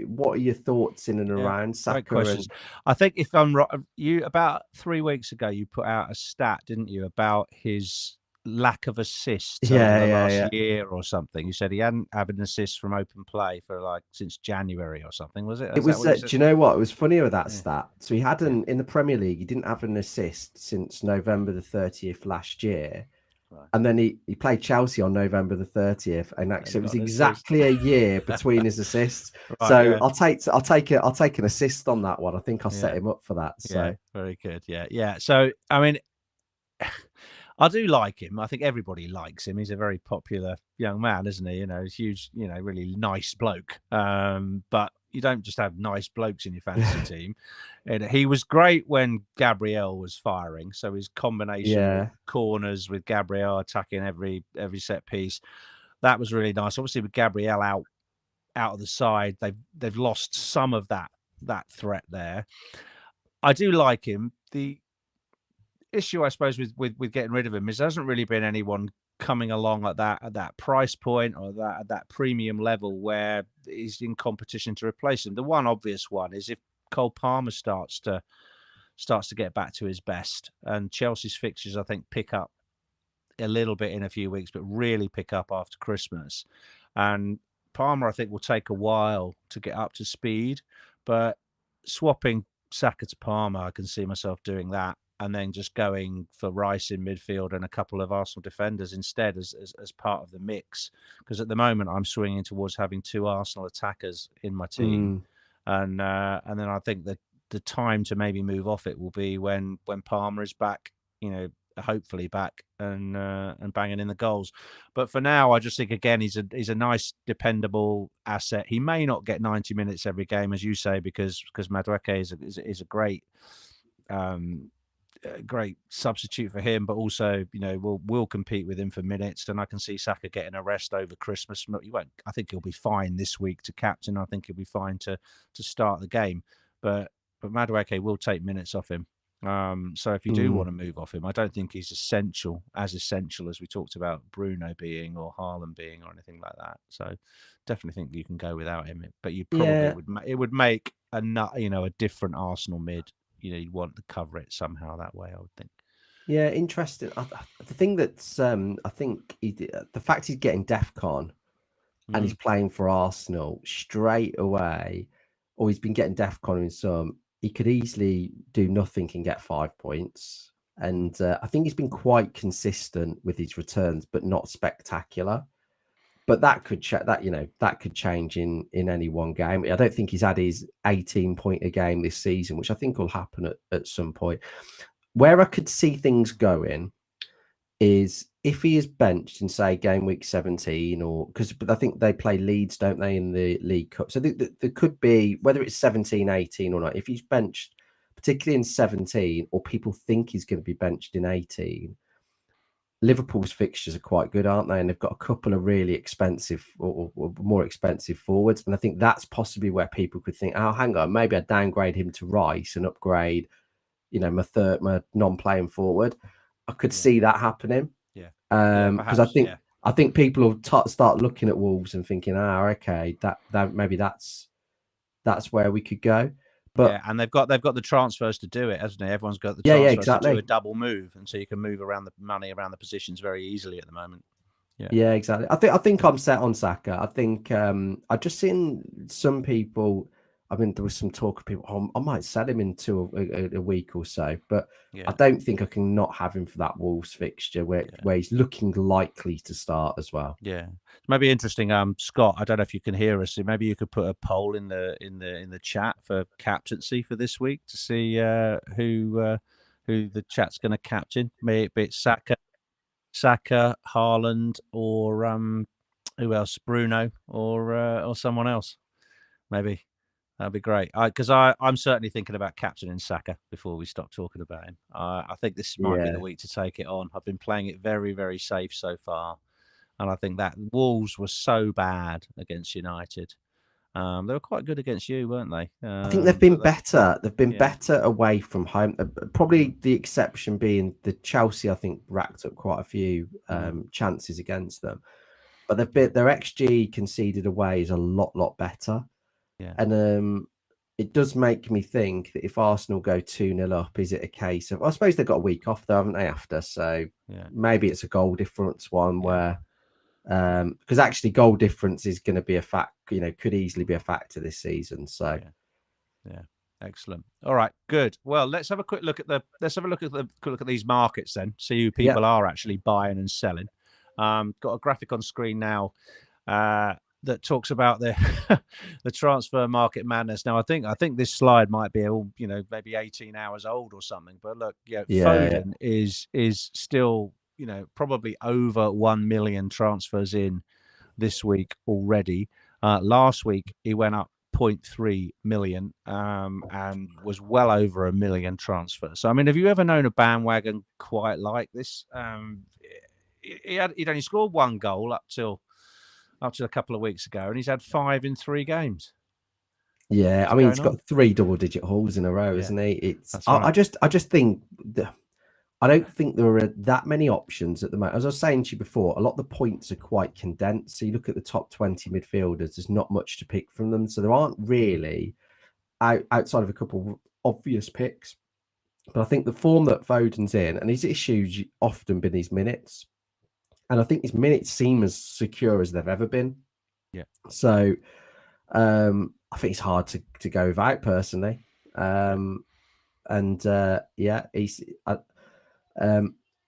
What are your thoughts in and Yeah. around Great Saka? questions. And I think if I'm right, you about 3 weeks ago you put out a stat, didn't you, about his lack of assists over yeah, the yeah, last yeah. year or something. You said he hadn't had an assist from open play for like since January or something. Was it? It Is that was. what you Do said? you know what? It was funnier with that Yeah. stat. So he Yeah. hadn't in the Premier League. He didn't have an assist since November the 30th last year, Right. and then he played Chelsea on November the 30th, and And actually he it was got an assist. exactly a year between his assists. Right. So Yeah. I'll take an assist on that one. I think I'll set Yeah. him up for that. Yeah. So Very good. Yeah. Yeah. So I mean, I do like him. I think everybody likes him. He's a very popular young man, isn't he? You know, he's huge, you know, really nice bloke. But you don't just have nice blokes in your fantasy team. And he was great when Gabriel was firing. So his combination with yeah, corners with Gabriel attacking every set piece, that was really nice. Obviously, with Gabriel out of the side, they've lost some of that threat there. I do like him. The issue, I suppose, with getting rid of him is there hasn't really been anyone coming along at that price point or that at that premium level where he's in competition to replace him. The one obvious one is if Cole Palmer starts to get back to his best, and Chelsea's fixtures I think pick up a little bit in a few weeks, but really pick up after Christmas. And Palmer, I think, will take a while to get up to speed, but swapping Saka to Palmer, I can see myself doing that and then just going for Rice in midfield and a couple of Arsenal defenders instead as part of the mix. Because at the moment I'm swinging towards having 2 Arsenal attackers in my team, and then I think that the time to maybe move off it will be when Palmer is back, hopefully back and banging in the goals. But for now, I just think again he's a nice dependable asset. He may not get 90 minutes every game, as you say, because Madueke is a great great substitute for him, but also we'll compete with him for minutes. And I can see Saka getting a rest over Christmas. He won't. I think he'll be fine this week to captain. I think he'll be fine to start the game. But Madueke will take minutes off him. So if you do want to move off him, I don't think he's essential as we talked about Bruno being or Haaland being or anything like that. So definitely think you can go without him. But you probably would make a different Arsenal mid. You want to cover it somehow that way, I would think. Yeah, interesting. The thing that's I think the fact he's getting DEFCON and he's playing for Arsenal straight away, or he's been getting DEFCON in some. He could easily do nothing and get 5 points. And I think he's been quite consistent with his returns, but not spectacular. But that could that could change in any one game. I don't think he's had his 18-point a game this season, which I think will happen at some point. Where I could see things going is if he is benched in, say, game week 17, but I think they play Leeds, don't they, in the League Cup? So there could be, whether it's 17, 18 or not, if he's benched, particularly in 17, or people think he's going to be benched in 18, Liverpool's fixtures are quite good, aren't they? And they've got a couple of really expensive or more expensive forwards. And I think that's possibly where people could think, oh, hang on, maybe I downgrade him to Rice and upgrade, my non-playing forward. I could see that happening. Yeah. Because I think people will start looking at Wolves and thinking, okay, that maybe that's where we could go. But and they've got the transfers to do it, hasn't they? Everyone's got the transfers to do a double move, and so you can move around the money around the positions very easily at the moment. Yeah, exactly. I think I'm set on Saka. I think I've just seen some people. I mean, there was some talk of people. I might sell him into a week or so, but I don't think I can not have him for that Wolves fixture where he's looking likely to start as well. Yeah, it might be interesting. Scott, I don't know if you can hear us. So maybe you could put a poll in the chat for captaincy for this week to see who the chat's going to captain. May it be Saka, Haaland, or who else? Bruno or someone else, maybe. That'd be great. Because I'm certainly thinking about captaining Saka before we stop talking about him. I think this might be the week to take it on. I've been playing it very, very safe so far. And I think that Wolves were so bad against United. They were quite good against you, weren't they? I think they've been better. They've been better away from home. Probably the exception being the Chelsea, I think, racked up quite a few chances against them. But their XG conceded away is a lot better. Yeah. And it does make me think that if Arsenal go 2-0 up, is it a case of, I suppose they've got a week off though, haven't they, after? So maybe it's a goal difference one where, because actually goal difference is going to be a fact, could easily be a factor this season. So yeah. Excellent. All right, good. Well, let's have a quick look at these markets then, see who people are actually buying and selling. Got a graphic on screen now that talks about the the transfer market madness. Now, I think this slide might be maybe 18 hours old or something. But look, Foden is still probably over 1 million transfers in this week already. Last week he went up 0.3 million and was well over 1 million transfers. So I mean, have you ever known a bandwagon quite like this? He'd only scored 1 goal up to a couple of weeks ago, and he's had 5 in 3 games. Yeah, I mean, he's got 3 double-digit hauls in a row, isn't he? It's right. I just think I don't think there are that many options at the moment. As I was saying to you before, a lot of the points are quite condensed. So you look at the top 20 midfielders, there's not much to pick from them. So there aren't really, outside of a couple of obvious picks. But I think the form that Foden's in, and his issues often been his minutes. And I think his minutes seem as secure as they've ever been. Yeah. So I think it's hard to go without personally. and he's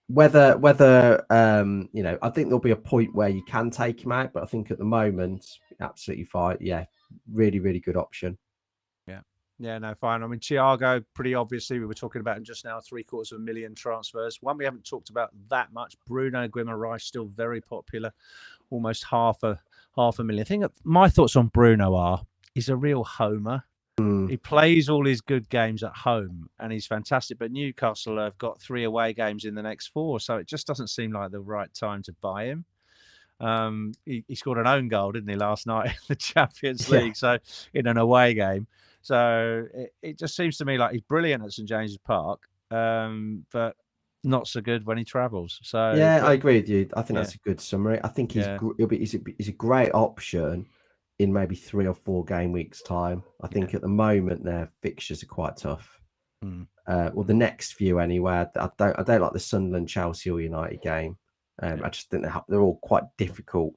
whether I think there'll be a point where you can take him out, but I think at the moment, absolutely fine. Yeah, really, really good option. Yeah, no, fine. I mean, Thiago, pretty obviously, we were talking about him just now, 750,000 transfers. One we haven't talked about that much, Bruno Guimaraes, still very popular, almost half a million. I think my thoughts on Bruno are he's a real homer. He plays all his good games at home and he's fantastic. But Newcastle have got 3 away games in the next 4, so it just doesn't seem like the right time to buy him. He scored an own goal, didn't he, last night in the Champions League? So in an away game. So it just seems to me like he's brilliant at St James's Park, but not so good when he travels. So I agree with you. I think that's a good summary. I think he's a great option in maybe 3 or 4 game weeks time. I think at the moment their fixtures are quite tough. Well, the next few anyway. I don't like the Sunderland, Chelsea or United game. I just think they're all quite difficult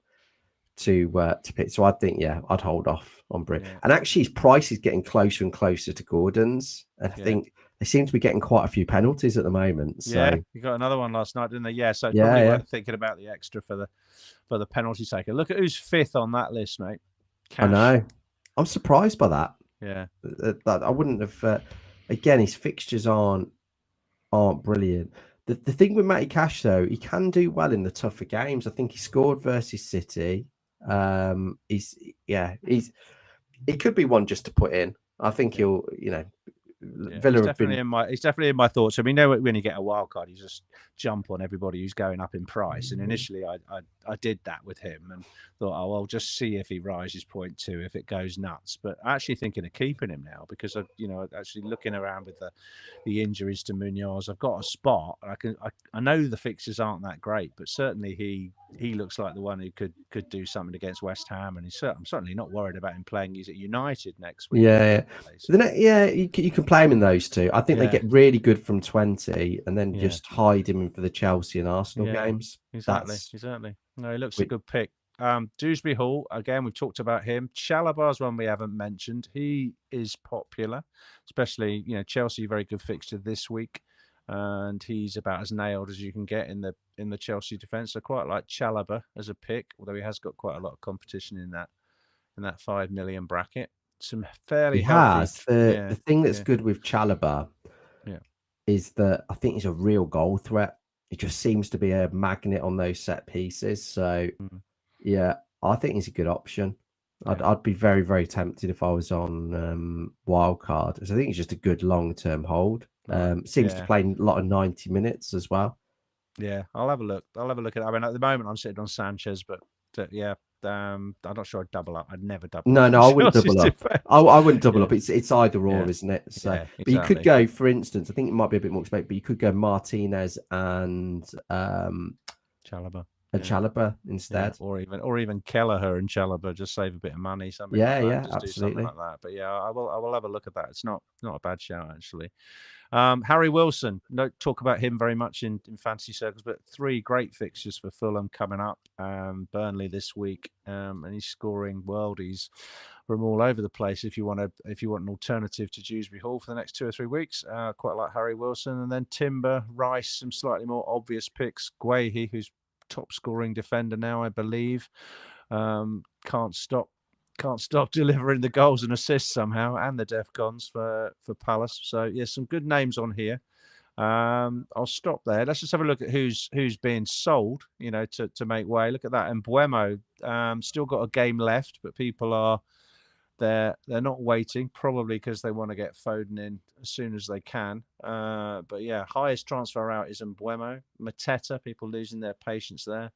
to pick. So I think I'd hold off on Bruno. And actually, his price is getting closer and closer to Gordon's, and I think they seem to be getting quite a few penalties at the moment. So you got another one last night, didn't they? Yeah, so probably worth thinking about the extra for the penalty taker. Look at who's 5th on that list, mate. Cash. I know. I'm surprised by that. Yeah, I wouldn't have. Again, his fixtures aren't brilliant. The thing with Matty Cash though, he can do well in the tougher games. I think he scored versus City. He could be one just to put in. I think he'll, Villa he's definitely in my thoughts. I mean, when you get a wild card, you just jump on everybody who's going up in price. And initially, I did that with him and thought, I'll just see if he rises 0.2 if it goes nuts. But I'm actually thinking of keeping him now because actually looking around with the injuries to Munoz, I've got a spot. I know the fixtures aren't that great, but certainly he looks like the one who could do something against West Ham, and I'm certainly not worried about him playing. He's at United next week. You can play him in those 2. I think they get really good from 20, and then just hide him in for the Chelsea and Arsenal games. Exactly. No, he looks a good pick. Dewsbury Hall, again, we've talked about him. Chalabar's one we haven't mentioned. He is popular, especially Chelsea, very good fixture this week. And he's about as nailed as you can get in the Chelsea defence. So quite like Chalobah as a pick, although he has got quite a lot of competition in that 5 million bracket. Some fairly healthy. The thing that's good with Chalobah is that I think he's a real goal threat. It just seems to be a magnet on those set pieces. So I think he's a good option. I'd be very, very tempted if I was on Wildcard. So I think he's just a good long-term hold. Seems to play a lot of 90 minutes as well. Yeah, I'll have a look. At it. I mean, at the moment, I'm sitting on Sanchez, but I'm not sure I'd double up. I'd never double up. No, I wouldn't double up. I wouldn't double up. It's either or, isn't it? So, exactly. But you could go, for instance, I think it might be a bit more expensive, but you could go Martinez and Chalobah. Chalobah instead, or even Kelleher and Chalobah, just save a bit of money. Something absolutely. Do something like that. But I will have a look at that. It's not a bad shout actually. Harry Wilson, don't talk about him very much in fantasy circles, but 3 great fixtures for Fulham coming up. Burnley this week, and he's scoring worldies from all over the place. If you want an alternative to Dewsbury Hall for the next 2 or 3 weeks, quite like Harry Wilson. And then Timber, Rice, some slightly more obvious picks. Guehi, who's top scoring defender now, I believe. Can't stop delivering the goals and assists somehow, and the DEFCONs for Palace. So some good names on here. I'll stop there. Let's just have a look at who's being sold, to make way. Look at that. And Buemo, still got a game left, but people are they're not waiting, probably because they want to get Foden in as soon as they can. But highest transfer out is Mbuemo. Mateta, people losing their patience there.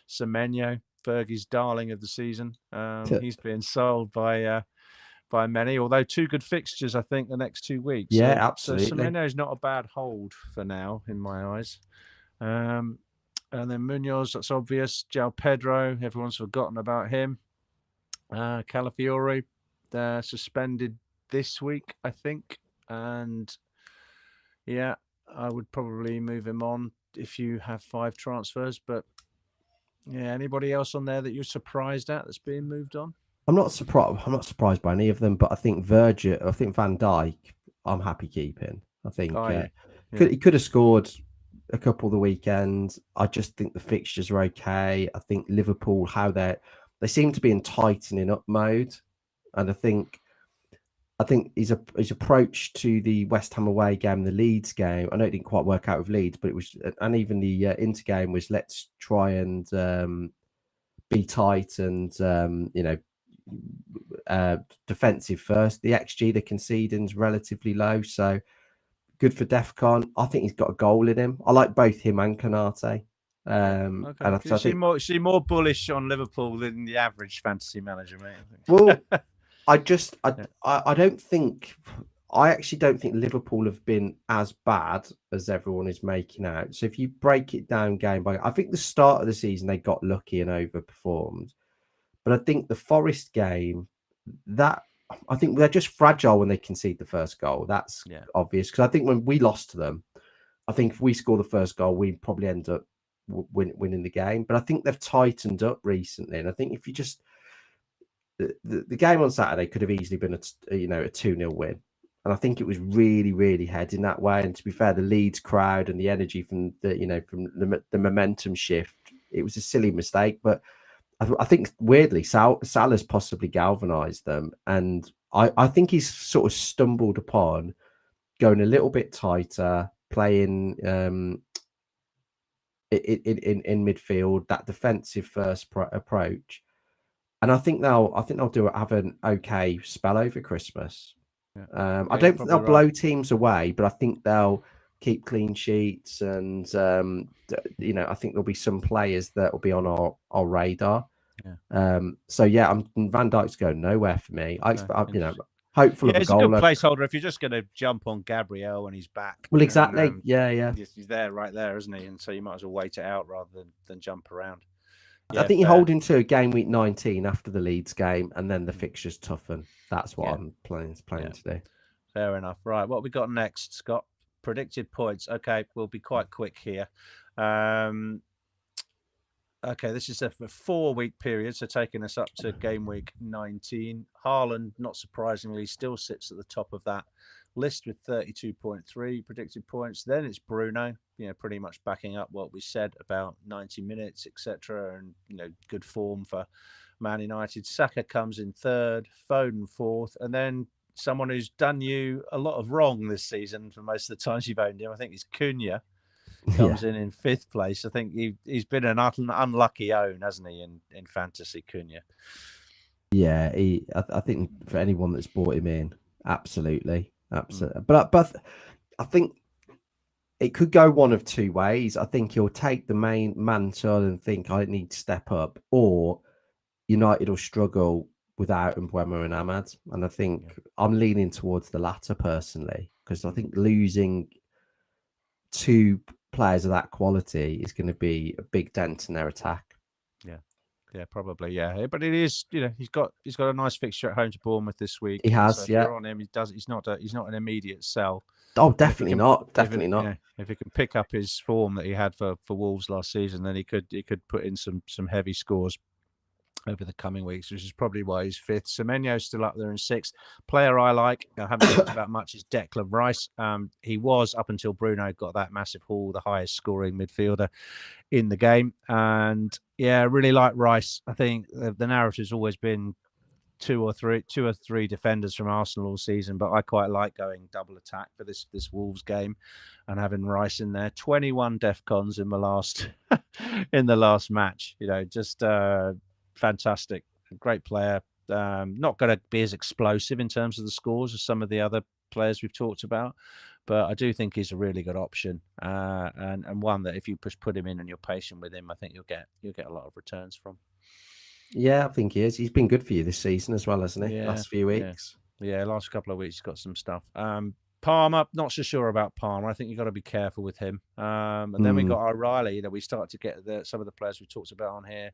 Semenyo, Fergie's darling of the season. He's being sold by many, although 2 good fixtures, I think, the next 2 weeks. Absolutely. So Semenyo's not a bad hold for now, in my eyes. And then Munoz, that's obvious. João Pedro, everyone's forgotten about him. Calafiore, they're suspended this week, I think. And I would probably move him on if you have 5 transfers. But anybody else on there that you're surprised at that's being moved on? I'm not surprised by any of them, but I think Van Dijk, I'm happy keeping. I think Yeah. he could have scored a couple the weekend. I just think the fixtures are okay. I think Liverpool, how they seem to be in tightening up mode, and I think his approach to the West Ham away game, the Leeds game. I know it didn't quite work out with Leeds, but it was, and even the Inter game was, let's try and be tight and defensive first. The XG they're conceding is relatively low, so good for Defcon. I think he's got a goal in him. I like both him and Kanate. Okay. And I think more bullish on Liverpool than the average fantasy manager, mate. I think. Well, I don't think. I actually don't think Liverpool have been as bad as everyone is making out. So if you break it down game by, I think the start of the season they got lucky and overperformed, but I think the Forest game, that I think they're just fragile when they concede the first goal. That's obvious, because I think when we lost to them, I think if we score the first goal, we probably end up winning the game. But I think they've tightened up recently, and I think if you just the game on Saturday could have easily been a 2-0 win. And I think it was really, really heading that way. And to be fair, the Leeds crowd and the energy from the momentum shift, it was a silly mistake. But I think weirdly, Salah's possibly galvanised them. And I think he's sort of stumbled upon going a little bit tighter, playing in midfield, that defensive first approach. And I think they'll have an okay spell over Christmas. I don't think they'll blow teams away, but I think they'll keep clean sheets, and I think there'll be some players that will be on our radar. Van Dijk's going nowhere for me. I expect, hopeful of a he's goal. A good placeholder if you're just going to jump on Gabriel when he's back. Well, exactly. And, he's there, right there, isn't he? And so you might as well wait it out rather than jump around. I think you hold him to game week 19 after the Leeds game, and then the fixtures toughen. That's what I'm planning to do. Fair enough. Right, what we got next, Scott? Predicted points. Okay, we'll be quite quick here. Okay, this is a 4-week period, so taking us up to game week 19. Haaland, not surprisingly, still sits at the top of that list with 32.3 predicted points. Then it's Bruno, pretty much backing up what we said about 90 minutes, etc., and good form for Man United. Saka comes in third, Foden fourth, and then someone who's done you a lot of wrong this season for most of the times you've owned him, I think it's Cunha, comes in fifth place. I think he's been an unlucky own, hasn't he, in fantasy, Cunha? Yeah, I think for anyone that's bought him in, absolutely. But I think it could go one of two ways. I think he'll take the main mantle and think I need to step up, or United will struggle without Mbeumo and Ahmad. And I think I'm leaning towards the latter personally, because I think losing two players of that quality is going to be a big dent in their attack. Yeah, probably. Yeah, but it is. He's got a nice fixture at home to Bournemouth this week. He has. So if you're on him, he's not an immediate sell. Oh, definitely not. Definitely not. If he can pick up his form that he had for Wolves last season, then he could put in some heavy scores over the coming weeks, which is probably why he's fifth. Semenyo's still up there in sixth. Player I like, I haven't talked about much, is Declan Rice. He was, up until Bruno got that massive haul, the highest scoring midfielder in the game. And I really like Rice. I think the narrative's always been two or three defenders from Arsenal all season, but I quite like going double attack for this Wolves game and having Rice in there. 21 defcons in the last match. Just fantastic, great player. Not going to be as explosive in terms of the scores as some of the other players we've talked about, but I do think he's a really good option, and one that if you put him in and you're patient with him, I think you'll get a lot of returns from. Yeah, I think he is. He's been good for you this season as well, hasn't he? Last few weeks. Yeah, last couple of weeks he's got some stuff. Palmer, not so sure about Palmer. I think you've got to be careful with him. And then we got O'Reilly. We start to get some of the players we talked about on here.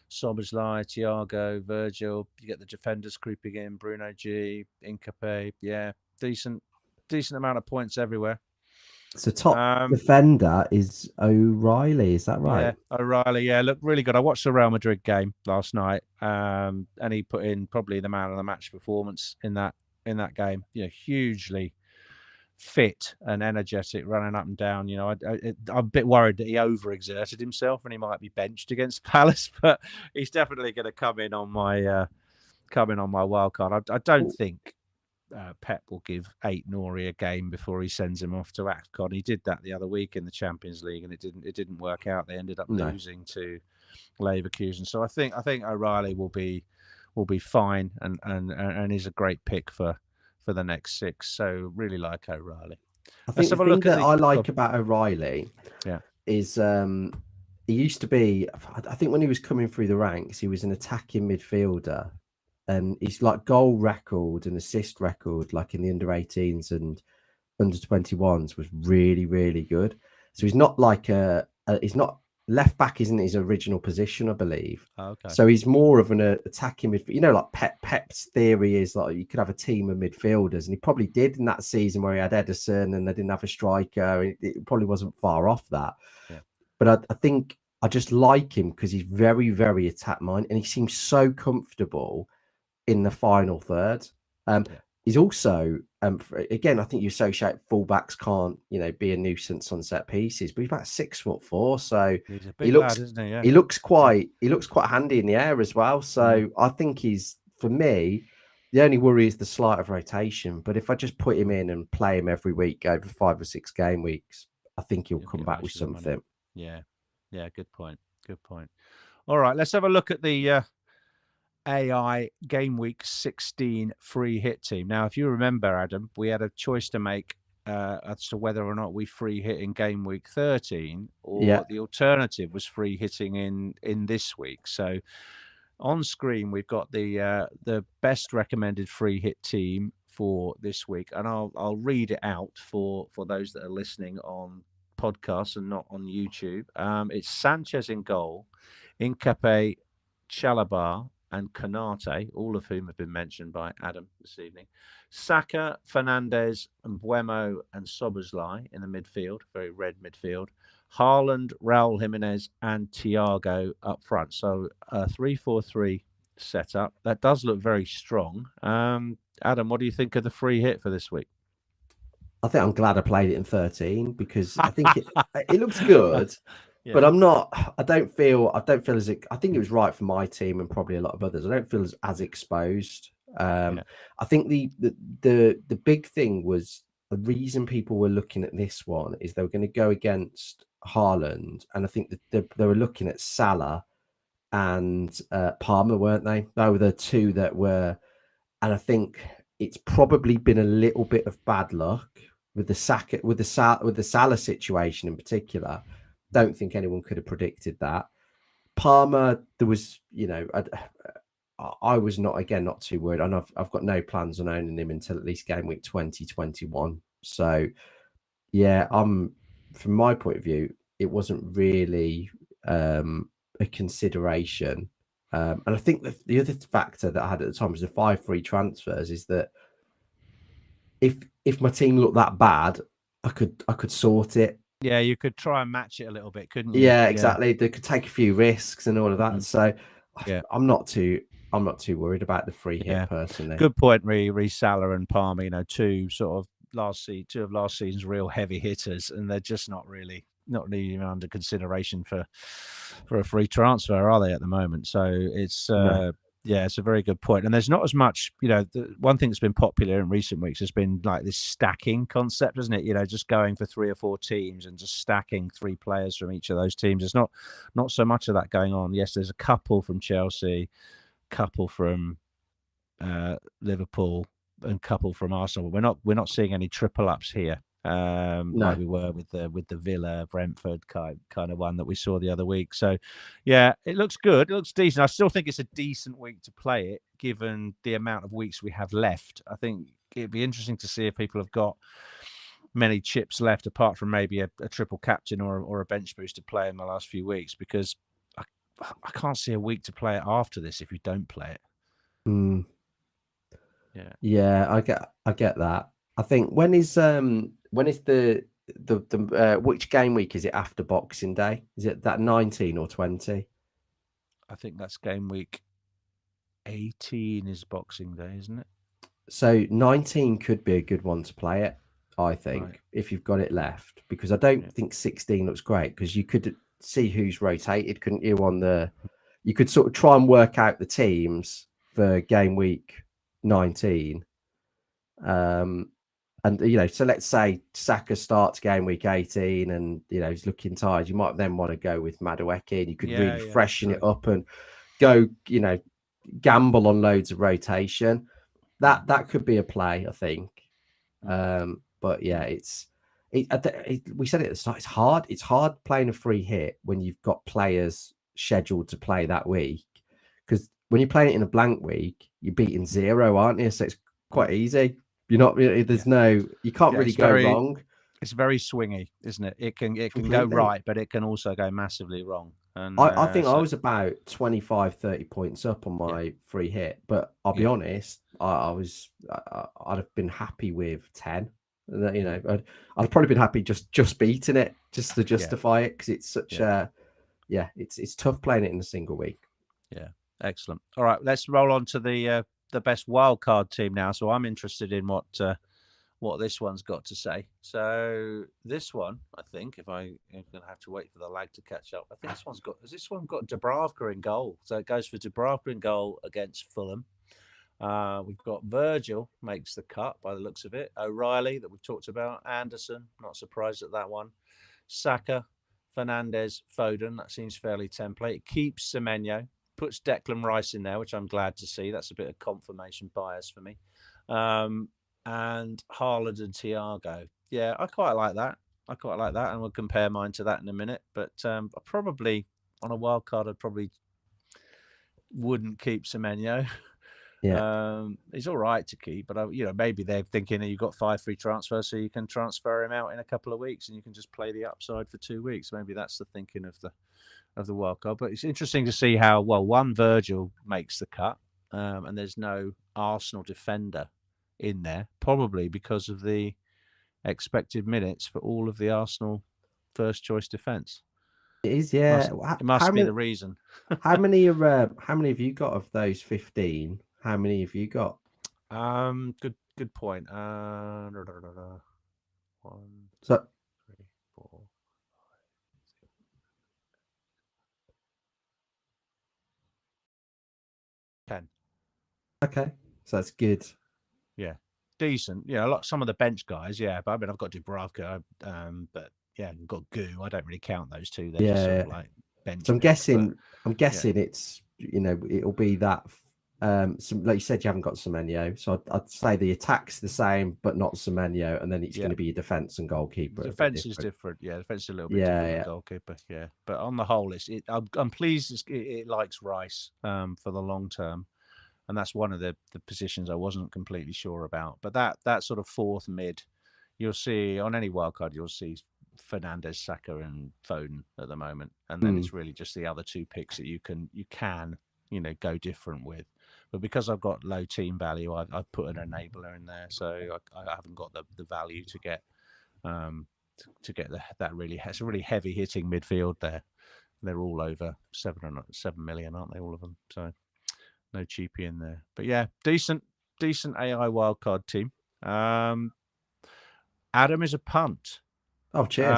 Szoboszlai, Thiago, Virgil. You get the defenders creeping in. Bruno G, Incape. Yeah, decent amount of points everywhere. So top defender is O'Reilly, is that right? Yeah, O'Reilly. Yeah, looked really good. I watched the Real Madrid game last night, and he put in probably the man of the match performance in that game. Hugely fit and energetic, running up and down. I'm a bit worried that he overexerted himself and he might be benched against Palace, but he's definitely going to come in on my wild card. I don't think Pep will give Aït-Nouri a game before he sends him off to AFCON. He did that the other week in the Champions League, and it didn't work out. They ended up losing to Leverkusen. So I think O'Reilly will be fine and is a great pick for the next 6. So really like O'Reilly. I think the thing that I like about O'Reilly, yeah, is he used to be. I think when he was coming through the ranks, he was an attacking midfielder, and he's like goal record and assist record, like in the under-18s and under-21s, was really, really good. So he's not like he's not left back, isn't his original position, I believe. Oh, okay. So he's more of an attacking midfielder. Like Pep's theory is like you could have a team of midfielders, and he probably did in that season where he had Ederson and they didn't have a striker. It probably wasn't far off that. Yeah. But I think I just like him because he's very, very attack minded, and he seems so comfortable in the final third. He's also, again, I think you associate fullbacks can't, be a nuisance on set pieces, but he's about 6'4", so he's a big lad, isn't he? Yeah. He looks quite handy in the air as well. So I think for me, the only worry is the slight of rotation. But if I just put him in and play him every week over 5 or 6 game weeks, I think he'll come back with something. Yeah, good point. All right, let's have a look at the AI Gameweek 16 free hit team. Now, if you remember, Adam, we had a choice to make as to whether or not we free hit in Gameweek 13, or the alternative was free hitting in this week. So on screen, we've got the best recommended free hit team for this week, and I'll read it out for those that are listening on podcasts and not on YouTube. It's Sanchez in goal, Incape, Chalobah, and Konate, all of whom have been mentioned by Adam this evening. Saka, Fernandes, and Mbeumo and Szoboszlai in the midfield, very red midfield. Haaland, Raul Jimenez, and Thiago up front. So a 3-4-3 setup. That does look very strong. Adam, what do you think of the free hit for this week? I think I'm glad I played it in 13 because I think it looks good. Yeah. But I don't feel as I think it was right for my team and probably a lot of others. I don't feel as exposed. I think the big thing was the reason people were looking at this one is they were going to go against Haaland, and I think that they were looking at Salah and Palmer, weren't they? They were the two that were, and I think it's probably been a little bit of bad luck with the Salah situation in particular. Don't think anyone could have predicted that. Palmer, there was, I was not too worried. And I've got no plans on owning him until at least game week 2021. So, yeah, from my point of view, it wasn't really a consideration. And I think the other factor that I had at the time was the 5 free transfers. Is that if my team looked that bad, I could sort it. Yeah, you could try and match it a little bit, couldn't you? Yeah, exactly. They could take a few risks and all of that. Mm-hmm. So I'm not too worried about the free hit personally. Good point, re Salah and Palmer. Two of last season's real heavy hitters, and they're just not really even under consideration for a free transfer, are they, at the moment? So it's it's a very good point. And there's not as much, the one thing that's been popular in recent weeks has been like this stacking concept, isn't it? Just going for 3 or 4 teams and just stacking 3 players from each of those teams. There's not so much of that going on. Yes, there's a couple from Chelsea, couple from Liverpool, and couple from Arsenal. But we're not seeing any triple ups here. Like we were with the Villa Brentford kind of one that we saw the other week. So yeah, it looks good. It looks decent. I still think it's a decent week to play it, given the amount of weeks we have left. I think it'd be interesting to see if people have got many chips left, apart from maybe a triple captain or a bench boost to play in the last few weeks, because I can't see a week to play it after this if you don't play it. Yeah, I get that. I think when is the which game week is it after Boxing Day? Is it that 19 or 20? I think that's game week 18 is Boxing Day, isn't it? So 19 could be a good one to play it. I think, Right. if you've got it left, because I don't Yeah. think 16 looks great, because you could see who's rotated, couldn't you? You could sort of try and work out the teams for game week 19. And so let's say Saka starts game week 18, and he's looking tired. You might then want to go with Madueke, and you could really Yeah, that's freshen it true. up and go, gamble on loads of rotation. That could be a play, I think. But yeah, we said it at the start. It's hard playing a free hit when you've got players scheduled to play that week, because when you're playing it in a blank week, you're beating 0, aren't you? So it's quite easy. You're not really, you can't really go wrong. It's very swingy, isn't it? It can go Completely. right, but it can also go massively wrong. And I think I was about 25, 30 points up on yeah, my free hit, but I'll be honest, I'd have been happy with 10. I'd have probably been happy just beating it, just to justify it, because it's such it's tough playing it in a single week. Yeah, excellent. All right, let's roll on to the best wildcard team now. So I'm interested in what this one's got to say. So this one, I think, if I'm going to have to wait for the lag to catch up, I think has this one got Dubravka in goal? So it goes for Dubravka in goal against Fulham. We've got Virgil makes the cut by the looks of it. O'Reilly that we've talked about. Anderson, not surprised at that one. Saka, Fernandes, Foden. That seems fairly template. Keeps Semenyo. Puts Declan Rice in there, which I'm glad to see. That's a bit of confirmation bias for me. And Haaland and Thiago. Yeah, I quite like that. And we'll compare mine to that in a minute. But I probably, on a wild card, I probably wouldn't keep Semenyo. Yeah. He's all right to keep, but maybe they're thinking you've got 5 free transfers, so you can transfer him out in a couple of weeks, and you can just play the upside for 2 weeks. Maybe that's the thinking of the wild card. But it's interesting to see how one Virgil makes the cut, and there's no Arsenal defender in there, probably because of the expected minutes for all of the Arsenal first choice defence. It is, yeah. It must be the reason. How many have you got of those 15? How many have you got? Good point. 1, So 3, 4, 10. okay, so that's good. Yeah, decent. Some of the bench guys. Yeah, but I mean, I've got Dubravka, but yeah, I've got Goo. I don't really count those two. They're just sort of like bench. So I'm guessing yeah. it's it'll be that. Like you said, you haven't got Semenyo, so I'd say the attack's the same, but not Semenyo, and then it's going to be your defense and goalkeeper. Defense is different. Yeah, defense is a little bit different than goalkeeper. Yeah, but on the whole, I'm pleased it likes Rice for the long term, and that's one of the positions I wasn't completely sure about. But that sort of fourth mid, you'll see on any wildcard, you'll see Fernandes, Saka, and Foden at the moment, and then it's really just the other 2 picks that you can go different with. But because I've got low team value, I've put an enabler in there, so I haven't got the value to get that really. It's a really heavy hitting midfield there. They're all over 7 million, aren't they? All of them. So no cheapie in there. But yeah, decent AI wildcard team. Adam is a punt. Oh, cheers.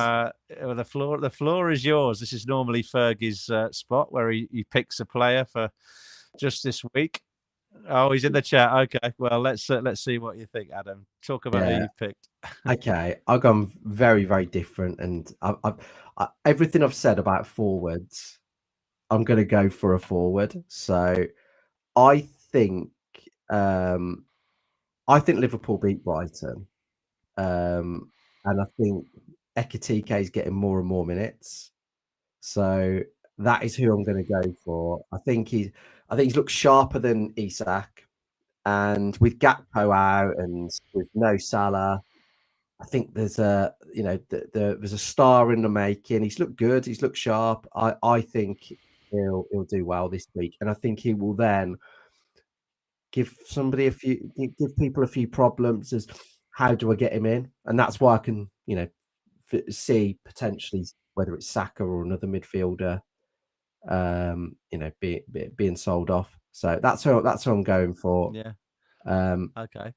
The floor is yours. This is normally Fergie's spot where he picks a player for just this week. Oh, he's in the chat. Okay, well let's see what you think, Adam. Talk about who you picked. Okay, I've gone very, very different, and everything I've said about forwards, I'm going to go for a forward. So I think Liverpool beat Brighton, and I think Ekitike is getting more and more minutes. So that is who I'm going to go for. I think he's looked sharper than Isak, and with Gakpo out and with no Salah, I think there's there's a star in the making. He's looked good. He's looked sharp. I think he'll do well this week, and I think he will then give people a few problems as how do I get him in, and that's why I can see potentially whether it's Saka or another midfielder being sold off. So that's who I'm going for. Yeah. Okay.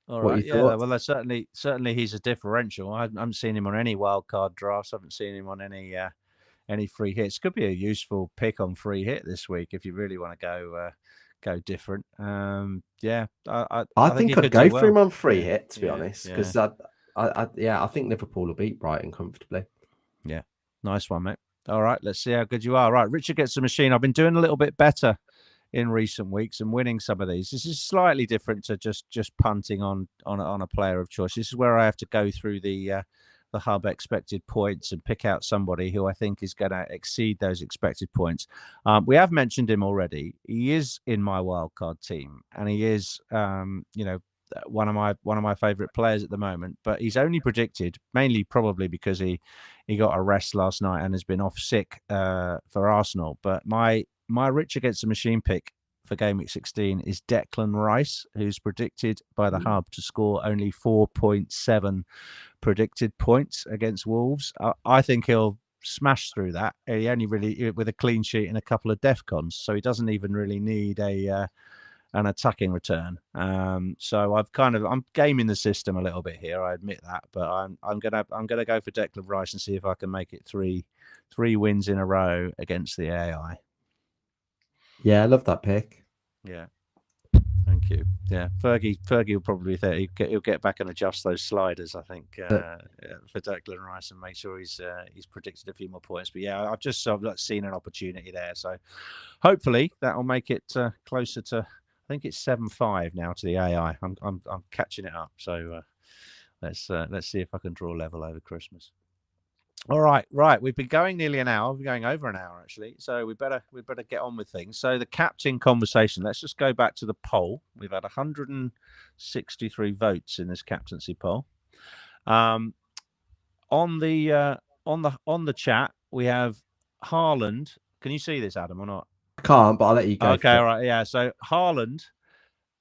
All What are right. your Yeah. thoughts? Well, certainly he's a differential. I haven't seen him on any wildcard drafts. I haven't seen him on any free hits. Could be a useful pick on free hit this week if you really want to go different. Yeah, I I think think he I'd could go do for him well. on free Yeah, hit, to be yeah, honest, yeah, because I think Liverpool will beat Brighton comfortably. yeah. Nice one, mate. All right, let's see how good you are. Right, Richard gets the machine. I've been doing a little bit better in recent weeks and winning some of these. This is slightly different to just punting on a player of choice. This is where I have to go through the hub expected points and pick out somebody who I think is going to exceed those expected points. We have mentioned him already. He is in my wildcard team, and he is one of my favorite players at the moment. But he's only predicted mainly probably because he got a rest last night and has been off sick for Arsenal. But my Rich Against the Machine pick for Gameweek 16 is Declan Rice, who's predicted by the hub to score only 4.7 predicted points against Wolves. I think he'll smash through that. He only really with a clean sheet and a couple of defcons, so he doesn't even really need an attacking return. So I'm gaming the system a little bit here. I admit that, but I'm gonna go for Declan Rice and see if I can make it three wins in a row against the AI. Yeah, I love that pick. Yeah. Thank you. Yeah, Fergie will probably he'll get back and adjust those sliders. I think for Declan Rice and make sure he's predicted a few more points. But yeah, I've seen an opportunity there. So hopefully that'll make it closer to. I think it's 7-5 now to the AI. I'm catching it up. So let's see if I can draw level over Christmas. All right. We've been going nearly an hour. We're going over an hour actually. So we better get on with things. So the captain conversation. Let's just go back to the poll. We've had 163 votes in this captaincy poll. On the chat we have Haaland. Can you see this, Adam, or not? I can't, but I'll let you go. Okay. All right. Yeah. So Haaland.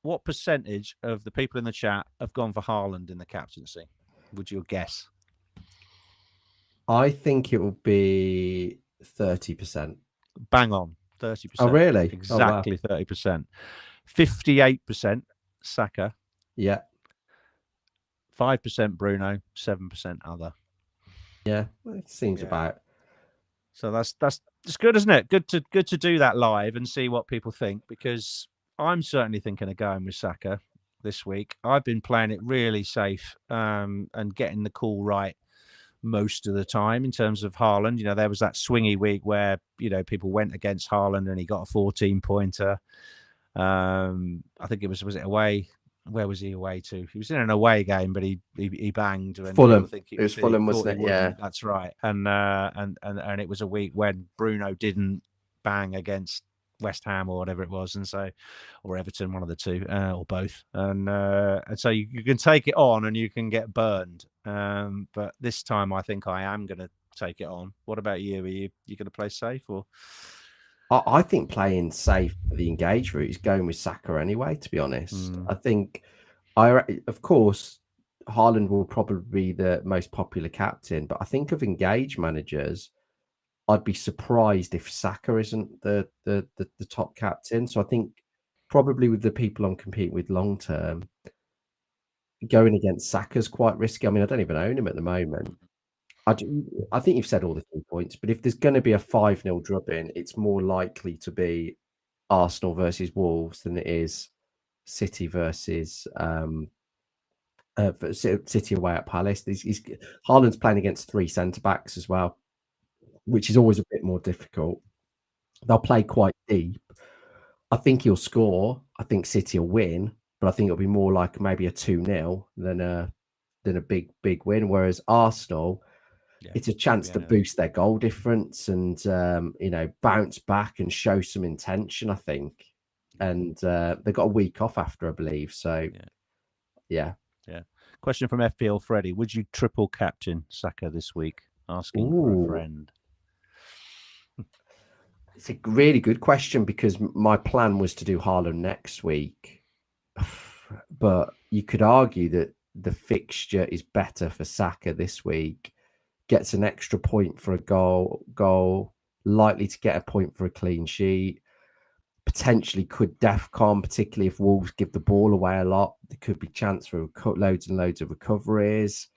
What percentage of the people in the chat have gone for Haaland in the captaincy? Would you guess? I think it will be 30%. Bang on, 30%. Oh, really? Exactly 30%. 58% Saka. Yeah. 5% Bruno. 7% other. Yeah, it seems about. So that's good, isn't it? Good to do that live and see what people think, because I'm certainly thinking of going with Saka this week. I've been playing it really safe and getting the call right most of the time in terms of Haaland. There was that swingy week where people went against Haaland and he got a 14-pointer. I think it was it away? Where was he away to? He was in an away game, but he banged. And Fulham. Think it was Fulham, wasn't it? Yeah, that's right. And it was a week when Bruno didn't bang against West Ham or whatever it was, or Everton, one of the two, or both. And so you can take it on and you can get burned. But this time, I think I am going to take it on. What about you? Are you going to play safe or? I think playing safe for the engage route is going with Saka anyway, to be honest. I think, of course, Haaland will probably be the most popular captain, but I think of engage managers, I'd be surprised if Saka isn't the top captain. So I think probably with the people I'm competing with long term, going against Saka's quite risky. I mean, I don't even own him at the moment. I think you've said all the key points, but if there's going to be a 5-0 drubbing, it's more likely to be Arsenal versus Wolves than it is City versus City away at Palace. Haaland's playing against 3 centre-backs as well, which is always a bit more difficult. They'll play quite deep. I think he'll score. I think City will win, but I think it'll be more like maybe a 2-0 than a big win. Whereas Arsenal, it's a chance to boost their goal difference and bounce back and show some intention, I think. And they've got a week off after, I believe. So yeah. Question from FPL Freddy: would you triple captain Saka this week? Asking for a friend. It's a really good question, because my plan was to do Haaland next week, but you could argue that the fixture is better for Saka this week. Gets an extra point for a goal, likely to get a point for a clean sheet, potentially could DEFCON, particularly if Wolves give the ball away a lot. There could be chance for loads and loads of recoveries.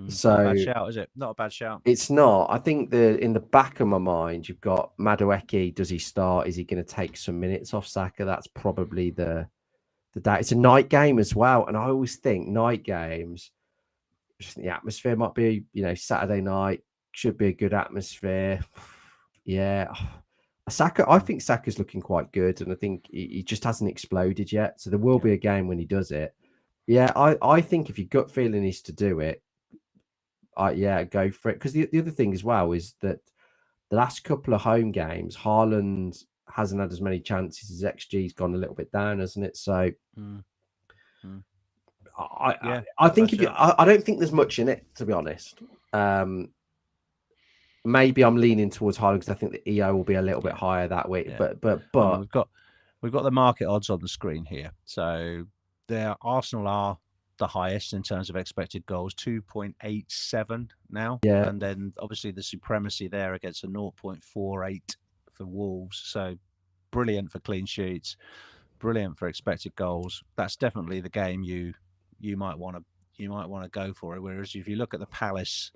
So not a bad shout, is it? Not a bad shout. It's not. I think in the back of my mind, you've got Madueke. Does he start? Is he going to take some minutes off Saka? That's probably the day. It's a night game as well, and I always think night games, the atmosphere might be, Saturday night should be a good atmosphere. Yeah, Saka. I think Saka's looking quite good, and I think he just hasn't exploded yet. So there will be a game when he does it. Yeah, I think if your gut feeling is to do it, go for it. Because the other thing as well is that the last couple of home games, Haaland hasn't had as many chances. His XG's gone a little bit down, hasn't it? So I think I don't think there's much in it, to be honest. Maybe I'm leaning towards Haaland because I think the EO will be a little bit higher that week. Yeah. But I mean, we've got the market odds on the screen here. So Arsenal are the highest in terms of expected goals, 2.87 now. Yeah. And then obviously the supremacy there against a 0.48 for Wolves. So brilliant for clean sheets, brilliant for expected goals. That's definitely the game you might want to go for it. Whereas if you look at the Palace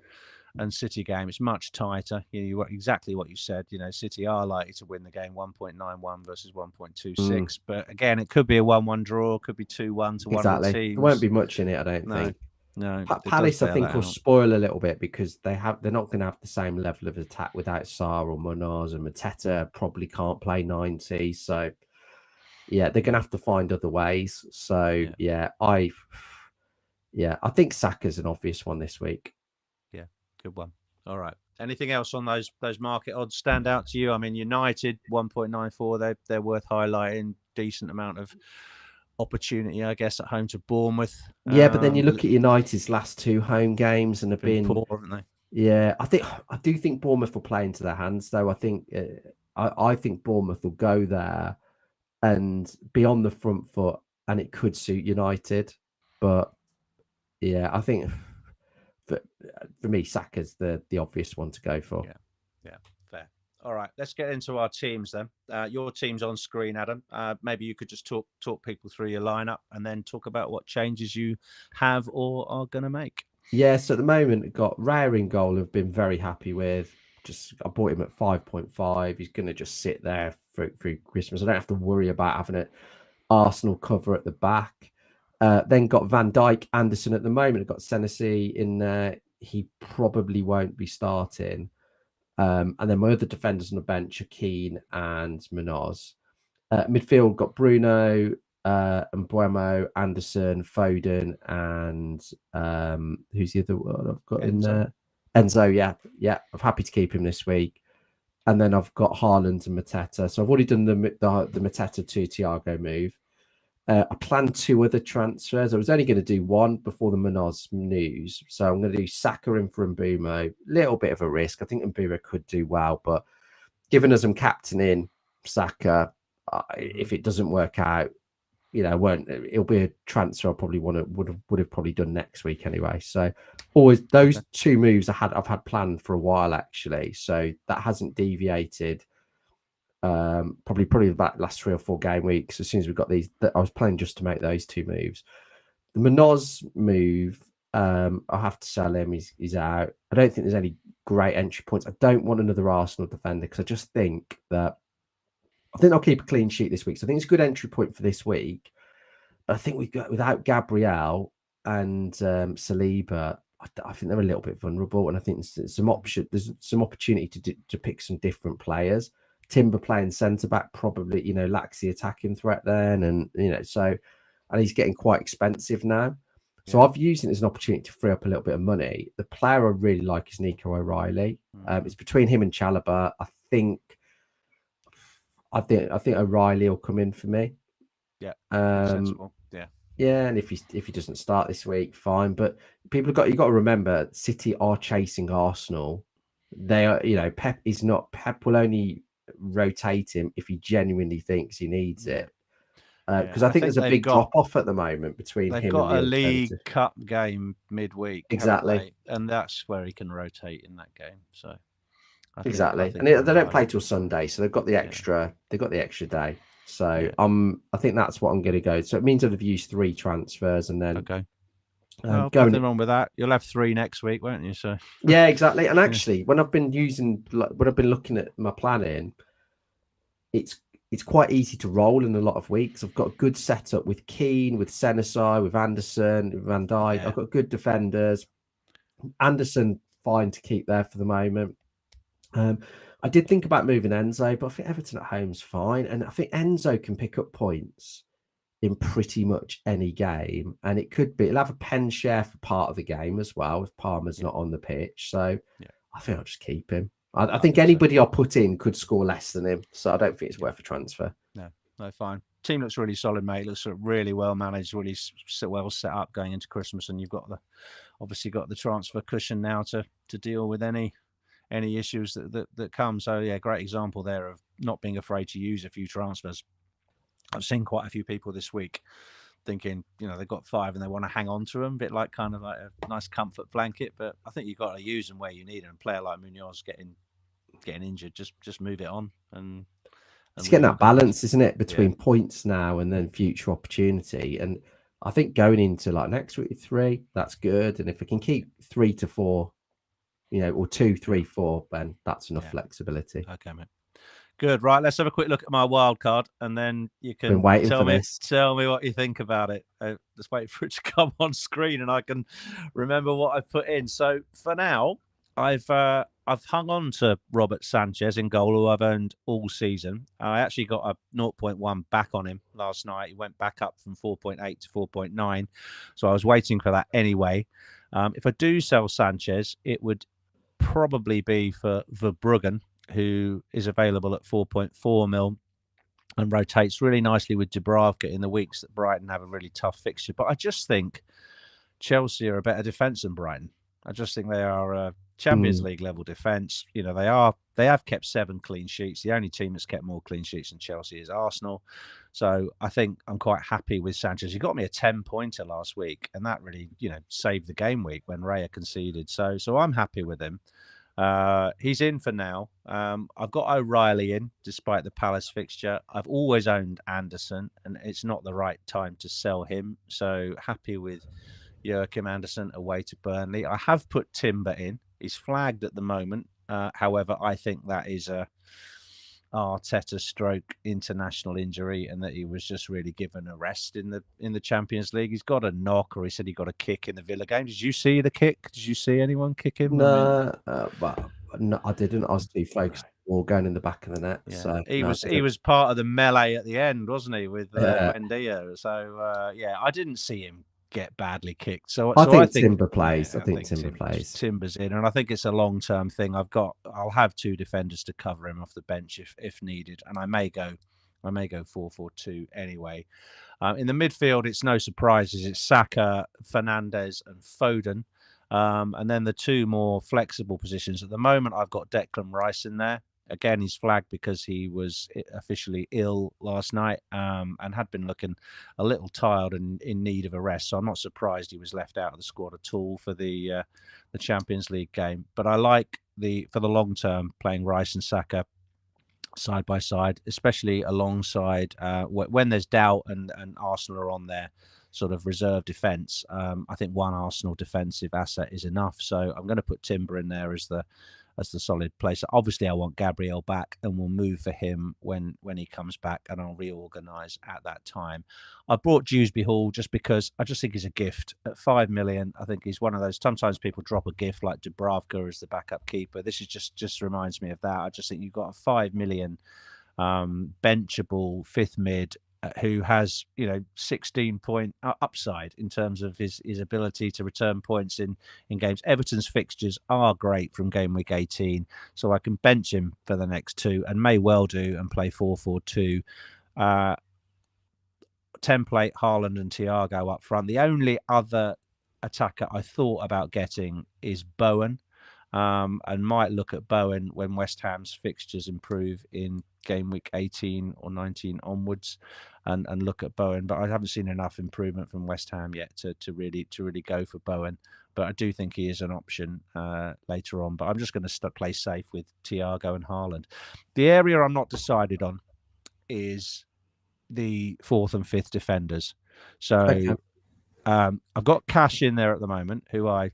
and City game, it's much tighter. You exactly what you said. City are likely to win the game 1.91 versus 1.26. But again, it could be a 1-1 draw, could be 2-1 to one of the teams. There won't be much in it, I don't think. No, Palace, I think, will spoil a little bit because they're not going to have the same level of attack without Sarr or Munoz, and Mateta probably can't play 90. So they're going to have to find other ways. So I think Saka's an obvious one this week. Yeah, good one. All right. Anything else on those market odds stand out to you? I mean, United 1.94. They're worth highlighting. Decent amount of opportunity, I guess, at home to Bournemouth. Yeah, but then you look at United's last two home games and have been poor, haven't they? Yeah, I do think Bournemouth will play into their hands, though. I think Bournemouth will go there and be on the front foot, and it could suit United. But yeah, I think for me, Saka's the obvious one to go for. Yeah, fair. All right, let's get into our teams then. Your team's on screen, Adam. Maybe you could just talk people through your lineup and then talk about what changes you have or are going to make. Yeah, so at the moment, I've got Raya in goal. I've been very happy with. I bought him at 5.5. He's going to just sit there through Christmas. I don't have to worry about having an Arsenal cover at the back. Then got Van Dijk, Anderson at the moment. I've got Senesi in there. He probably won't be starting. And then my other defenders on the bench are Keane and Munoz. Midfield got Bruno, and Buemo, Anderson, Foden, and who's the other one I've got in there? Enzo, yeah. I'm happy to keep him this week. And then I've got Haaland and Mateta. So I've already done the Mateta to Thiago move. I planned two other transfers. I was only going to do one before the Munoz news. So I'm going to do Saka in for Mbeumo. Little bit of a risk. I think Mbeumo could do well, but given as I'm captaining Saka, if it doesn't work out, it'll be a transfer I probably would have probably done next week anyway. So always those two moves I've had planned for a while actually. So that hasn't deviated. Probably about last 3 or 4 game weeks. As soon as we got these, I was planning just to make those two moves. The Munoz move, I have to sell him. He's out. I don't think there's any great entry points. I don't want another Arsenal defender because I just think that I'll keep a clean sheet this week. So I think it's a good entry point for this week. But I think we've got without Gabriel and Saliba, I think they're a little bit vulnerable, and I think there's some opportunity to pick some different players. Timber playing centre back probably, lacks the attacking threat then, and and he's getting quite expensive now. So I've used it as an opportunity to free up a little bit of money. The player I really like is Nico O'Reilly. It's between him and Chalobah. I think O'Reilly will come in for me. Yeah, sensible. Yeah, and if he doesn't start this week, fine. But you've got to remember, City are chasing Arsenal. They are, Pep will only rotate him if he genuinely thinks he needs it. Because I think there's a big drop off at the moment between him and the a League Cup game midweek. Exactly. And that's where he can rotate in that game. So Exactly, think and you're they don't right. play till Sunday, so they've got the Yeah. extra. They've got the extra day. So Yeah. I think that's what I'm going to go. So it means I've used 3 transfers, and then Okay. Well, going. nothing wrong with that. You'll have 3 next week, won't you? So Yeah, exactly. And yeah. actually, when I've been looking at my planning, it's quite easy to roll in a lot of weeks. I've got a good setup with Keane, with Senesai, with Anderson, with Van Dijk. Yeah. I've got good defenders. Anderson, fine to keep there for the moment. I did think about moving Enzo, but I think Everton at home's fine. And I think Enzo can pick up points in pretty much any game. And it'll have a pen share for part of the game as well if Palmer's not on the pitch. So Yeah. I think I'll just keep him. I I think think so. anybody I put in could score less than him. So I don't think it's worth a transfer. No, fine. Team looks really solid, mate. Looks really well managed, really well set up going into Christmas, and you've got obviously got the transfer cushion now to deal with any issues that come. So yeah, great example there of not being afraid to use a few transfers. I've seen quite a few people this week thinking, they've got 5 and they want to hang on to them, a bit like kind of like a nice comfort blanket. But I think you've got to use them where you need them. A player like Munoz getting injured, just move it on and it's getting that balance, isn't it, between points now and then future opportunity. And I think going into like next week 3, that's good. And if we can keep 3 to 4, or 2, 3, 4, then that's enough flexibility. Okay, mate. Good. Right, let's have a quick look at my wild card, and then you can Been waiting tell for me this. what you think about it. Just wait for it to come on screen, and I can remember what I've put in. So for now, I've hung on to Robert Sanchez in goal, who I've owned all season. I actually got a 0.1 back on him last night. He went back up from 4.8 to 4.9, so I was waiting for that anyway. If I do sell Sanchez, it would probably be for Verbruggen, who is available at 4.4 mil and rotates really nicely with Dubravka in the weeks that Brighton have a really tough fixture. But I just think Chelsea are a better defence than Brighton. I just think they are a Champions League level defence. They have kept 7 clean sheets. The only team that's kept more clean sheets than Chelsea is Arsenal. So I think I'm quite happy with Sanchez. He got me a 10-pointer last week, and that really, saved the game week when Raya conceded. So I'm happy with him. He's in for now. I've got O'Reilly in despite the Palace fixture. I've always owned Anderson, and it's not the right time to sell him. So happy with Joachim Anderson away to Burnley. I have put Timber in. He's flagged at the moment. However, I think that is a Arteta stroke international injury, and that he was just really given a rest in the Champions League. He's got a knock, or he said he got a kick in the Villa game. Did you see the kick? Did you see anyone kick him? No, but no, I didn't. I was too focused on going in the back of the net. Yeah. So He was part of the melee at the end, wasn't he, with yeah. Buendia? So yeah, I didn't see him get badly kicked. So I I think Timber plays. Yeah, I think Timber plays. Timber's in, and I think it's a long-term thing. I'll have 2 defenders to cover him off the bench if needed, and I may go 4-4-2 anyway. In the midfield, it's no surprises. It's Saka, Fernandes, and Foden. And then the 2 more flexible positions. At the moment, I've got Declan Rice in there. Again, he's flagged because he was officially ill last night and had been looking a little tired and in need of a rest. So I'm not surprised he was left out of the squad at all for the Champions League game. But I like for the long term playing Rice and Saka side by side, especially alongside when there's doubt and Arsenal are on their sort of reserve defence. I think one Arsenal defensive asset is enough. So I'm going to put Timber in there as the solid place. Obviously, I want Gabriel back, and we'll move for him when he comes back, and I'll reorganise at that time. I brought Dewsbury Hall just because I just think he's a gift at 5 million. I think he's one of those. Sometimes people drop a gift like Dubravka as the backup keeper. This is just reminds me of that. I just think you've got a 5 million benchable 5th mid who has 16-point upside in terms of his ability to return points in games. Everton's fixtures are great from game week 18, so I can bench him for the next 2 and may well do and play 4-4-2. Template Haaland and Thiago up front. The only other attacker I thought about getting is Bowen. and might look at Bowen when West Ham's fixtures improve in game week 18 or 19 onwards, and look at Bowen. But I haven't seen enough improvement from West Ham yet to really go for Bowen. But I do think he is an option later on. But I'm just going to play safe with Thiago and Haaland. The area I'm not decided on is the 4th and 5th defenders. So I've got Cash in there at the moment, who I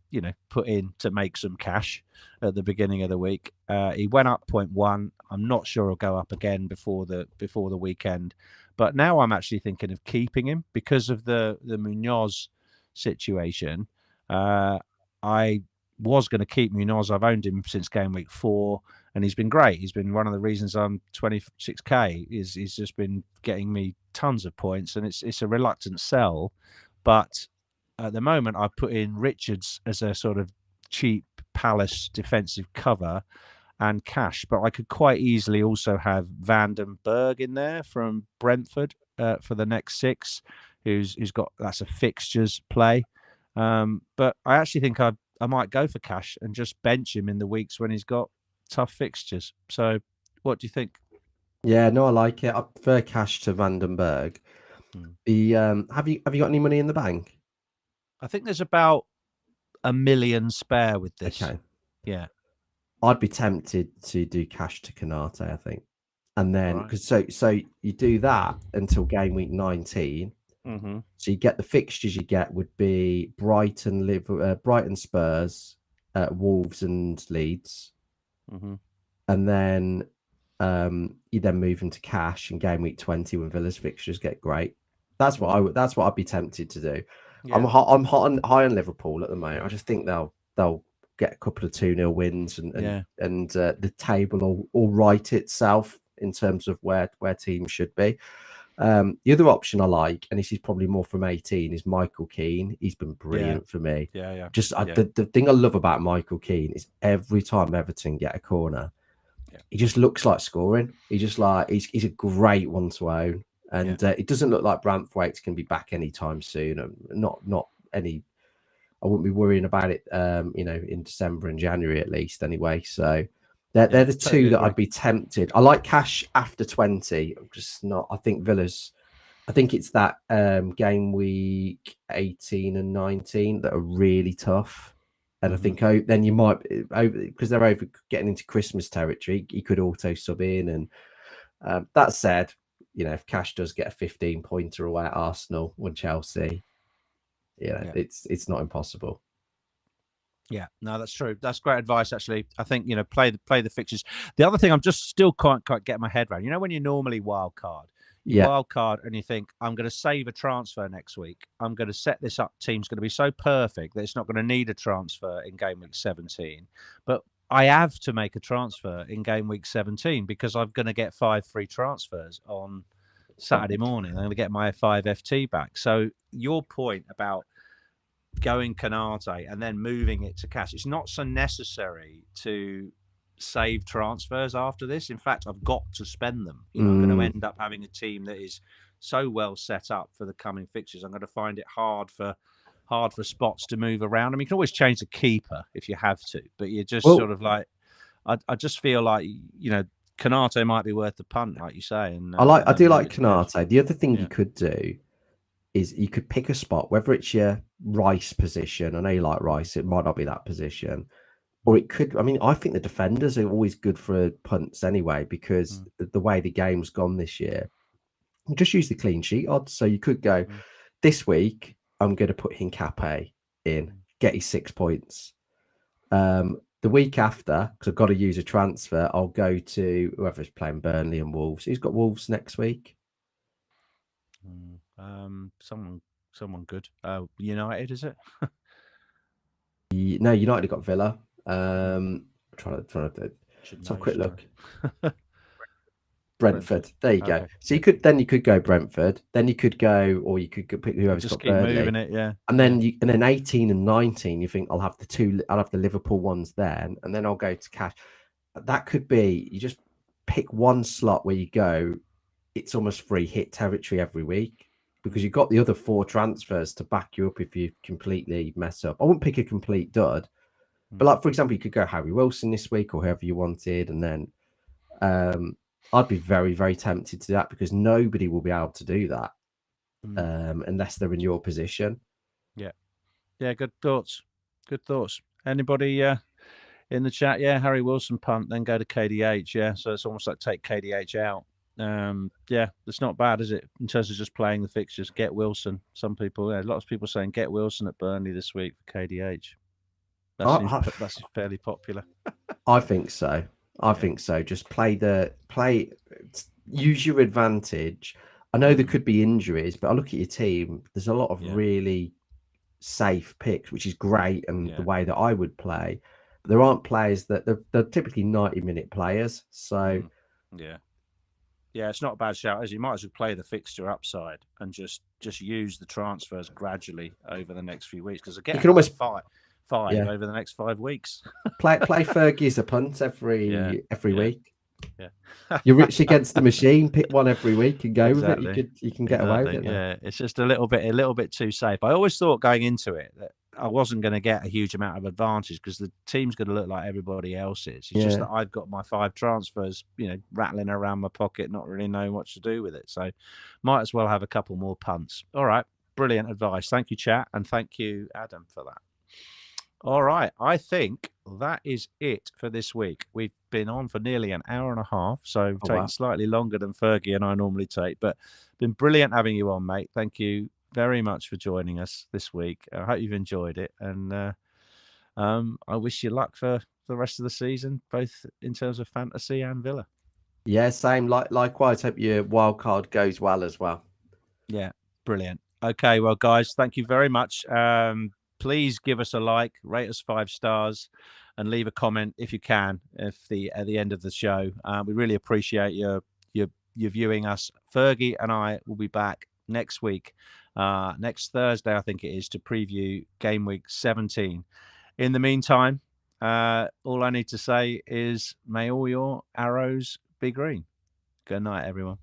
put in to make some cash at the beginning of the week. He went up 0.1. I'm not sure he'll go up again before the weekend. But now I'm actually thinking of keeping him because of the Munoz situation. I was going to keep Munoz. I've owned him since game week 4, and he's been great. He's been one of the reasons I'm 26k. He's just been getting me tons of points, and it's a reluctant sell. But at the moment, I've put in Richards as a sort of cheap Palace defensive cover and Cash. But I could quite easily also have Van den Berg in there from Brentford for the next 6, who's got, that's a fixtures play. But I actually think I might go for Cash and just bench him in the weeks when he's got tough fixtures. So what do you think? Yeah, no, I like it. I prefer Cash to Van den Berg. The have you got any money in the bank? I think there's about $1 million spare with this. Okay. Yeah. I'd be tempted to do Cash to Canate, I think. And then because so you do that until game week 19. Mm-hmm. So you get the fixtures you get would be Brighton, Spurs, Wolves and Leeds. Mm-hmm. And then you then move into Cash in game week 20 when Villa's fixtures get great. That's what I'd be tempted to do. Yeah. I'm high on Liverpool at the moment. I just think they'll get a couple of 2-0 wins and the table will right itself in terms of where teams should be. The other option I like, and this is probably more from 18, is Michael Keane. He's been brilliant for me. Yeah. The thing I love about Michael Keane is every time Everton get a corner, he just looks like scoring. He's a great one to own. And it doesn't look like Branthwaite's can be back anytime soon. Not any. I wouldn't be worrying about it. In December and January at least. Anyway, so they're the two that I'd be tempted. I like Cash after 20. I'm just not. I think Villa's. I think it's that game week 18 and 19 that are really tough. And I think then you might, because they're over getting into Christmas territory, you could auto sub in. And that said, if Cash does get a 15-pointer away at Arsenal or Chelsea, it's not impossible. Yeah, no, that's true. That's great advice, actually. I think play the fixtures. The other thing I'm just still can't quite get my head around. When you normally wildcard, wildcard and you think I'm going to save a transfer next week. I'm going to set this up. Team's going to be so perfect that it's not going to need a transfer in game week 17, but I have to make a transfer in game week 17 because I'm going to get 5 free transfers on Saturday morning. I'm going to get my 5 FT back. So your point about going Canate and then moving it to Cash, it's not so necessary to save transfers after this. In fact, I've got to spend them. I'm going to end up having a team that is so well set up for the coming fixtures. I'm going to find it hard for spots to move around. I mean, you can always change the keeper if you have to, but you're just sort of like, I just feel like, Canate might be worth the punt, like you say. And I do like Canate. The other thing you could do is you could pick a spot, whether it's your Rice position. I know you like Rice. It might not be that position. Or it could, I think the defenders are always good for punts anyway, because the way the game's gone this year, just use the clean sheet odds. So you could go, this week, I'm going to put Hincapié in, get his 6 points. The week after, because I've got to use a transfer, I'll go to whoever's playing Burnley and Wolves. Who's got Wolves next week? Someone good. United, is it? No, United got Villa. Trying to let's have a quick look. Brentford. There you go. So you could go Brentford. Then you could go, or you could pick whoever's just got keep Burnley. Moving it, And then 18 and 19. You think I'll have the Liverpool ones then, and then I'll go to Cash. That could be, you just pick one slot where you go. It's almost free hit territory every week because you've got the other 4 transfers to back you up if you completely mess up. I wouldn't pick a complete dud. But like, for example, you could go Harry Wilson this week or whoever you wanted, and then I'd be very, very tempted to do that because nobody will be able to do that unless they're in your position. Yeah, good thoughts. Good thoughts. Anybody in the chat? Yeah, Harry Wilson punt, then go to KDH. Yeah, so it's almost like take KDH out. Yeah, it's not bad, is it? In terms of just playing the fixtures, get Wilson. Some people, yeah, lots of people saying get Wilson at Burnley this week for KDH. That's fairly popular. I think so. I think so. Just use your advantage. I know there could be injuries, but I look at your team. There's a lot of really safe picks, which is great, and the way that I would play. But there aren't players that they're typically 90-minute players. So yeah, it's not a bad shout. As you might as well play the fixture upside and just use the transfers gradually over the next few weeks because I get you can almost five over the next 5 weeks. play Fergie as a punt every week. Yeah, you're rich against the machine. Pick one every week and go with it. You can get away with it. Yeah, it's just a little bit too safe. I always thought going into it that I wasn't going to get a huge amount of advantage because the team's going to look like everybody else's. It's just that I've got my 5 transfers, rattling around my pocket, not really knowing what to do with it. So might as well have a couple more punts. All right, brilliant advice. Thank you, chat, and thank you, Adam, for that. All right, I think that is it for this week. We've been on for nearly an hour and a half, so taking slightly longer than Fergie and I normally take, but been brilliant having you on, mate. Thank you very much for joining us this week. I hope you've enjoyed it, and I wish you luck for the rest of the season, both in terms of fantasy and Villa. Yeah, same. Likewise, hope your wildcard goes well as well. Yeah, brilliant. Okay, well, guys, thank you very much. Please give us a like, rate us 5 stars, and leave a comment if you can at the end of the show. We really appreciate your viewing us. Fergie and I will be back next week, next Thursday, I think it is, to preview Gameweek 17. In the meantime, all I need to say is may all your arrows be green. Good night, everyone.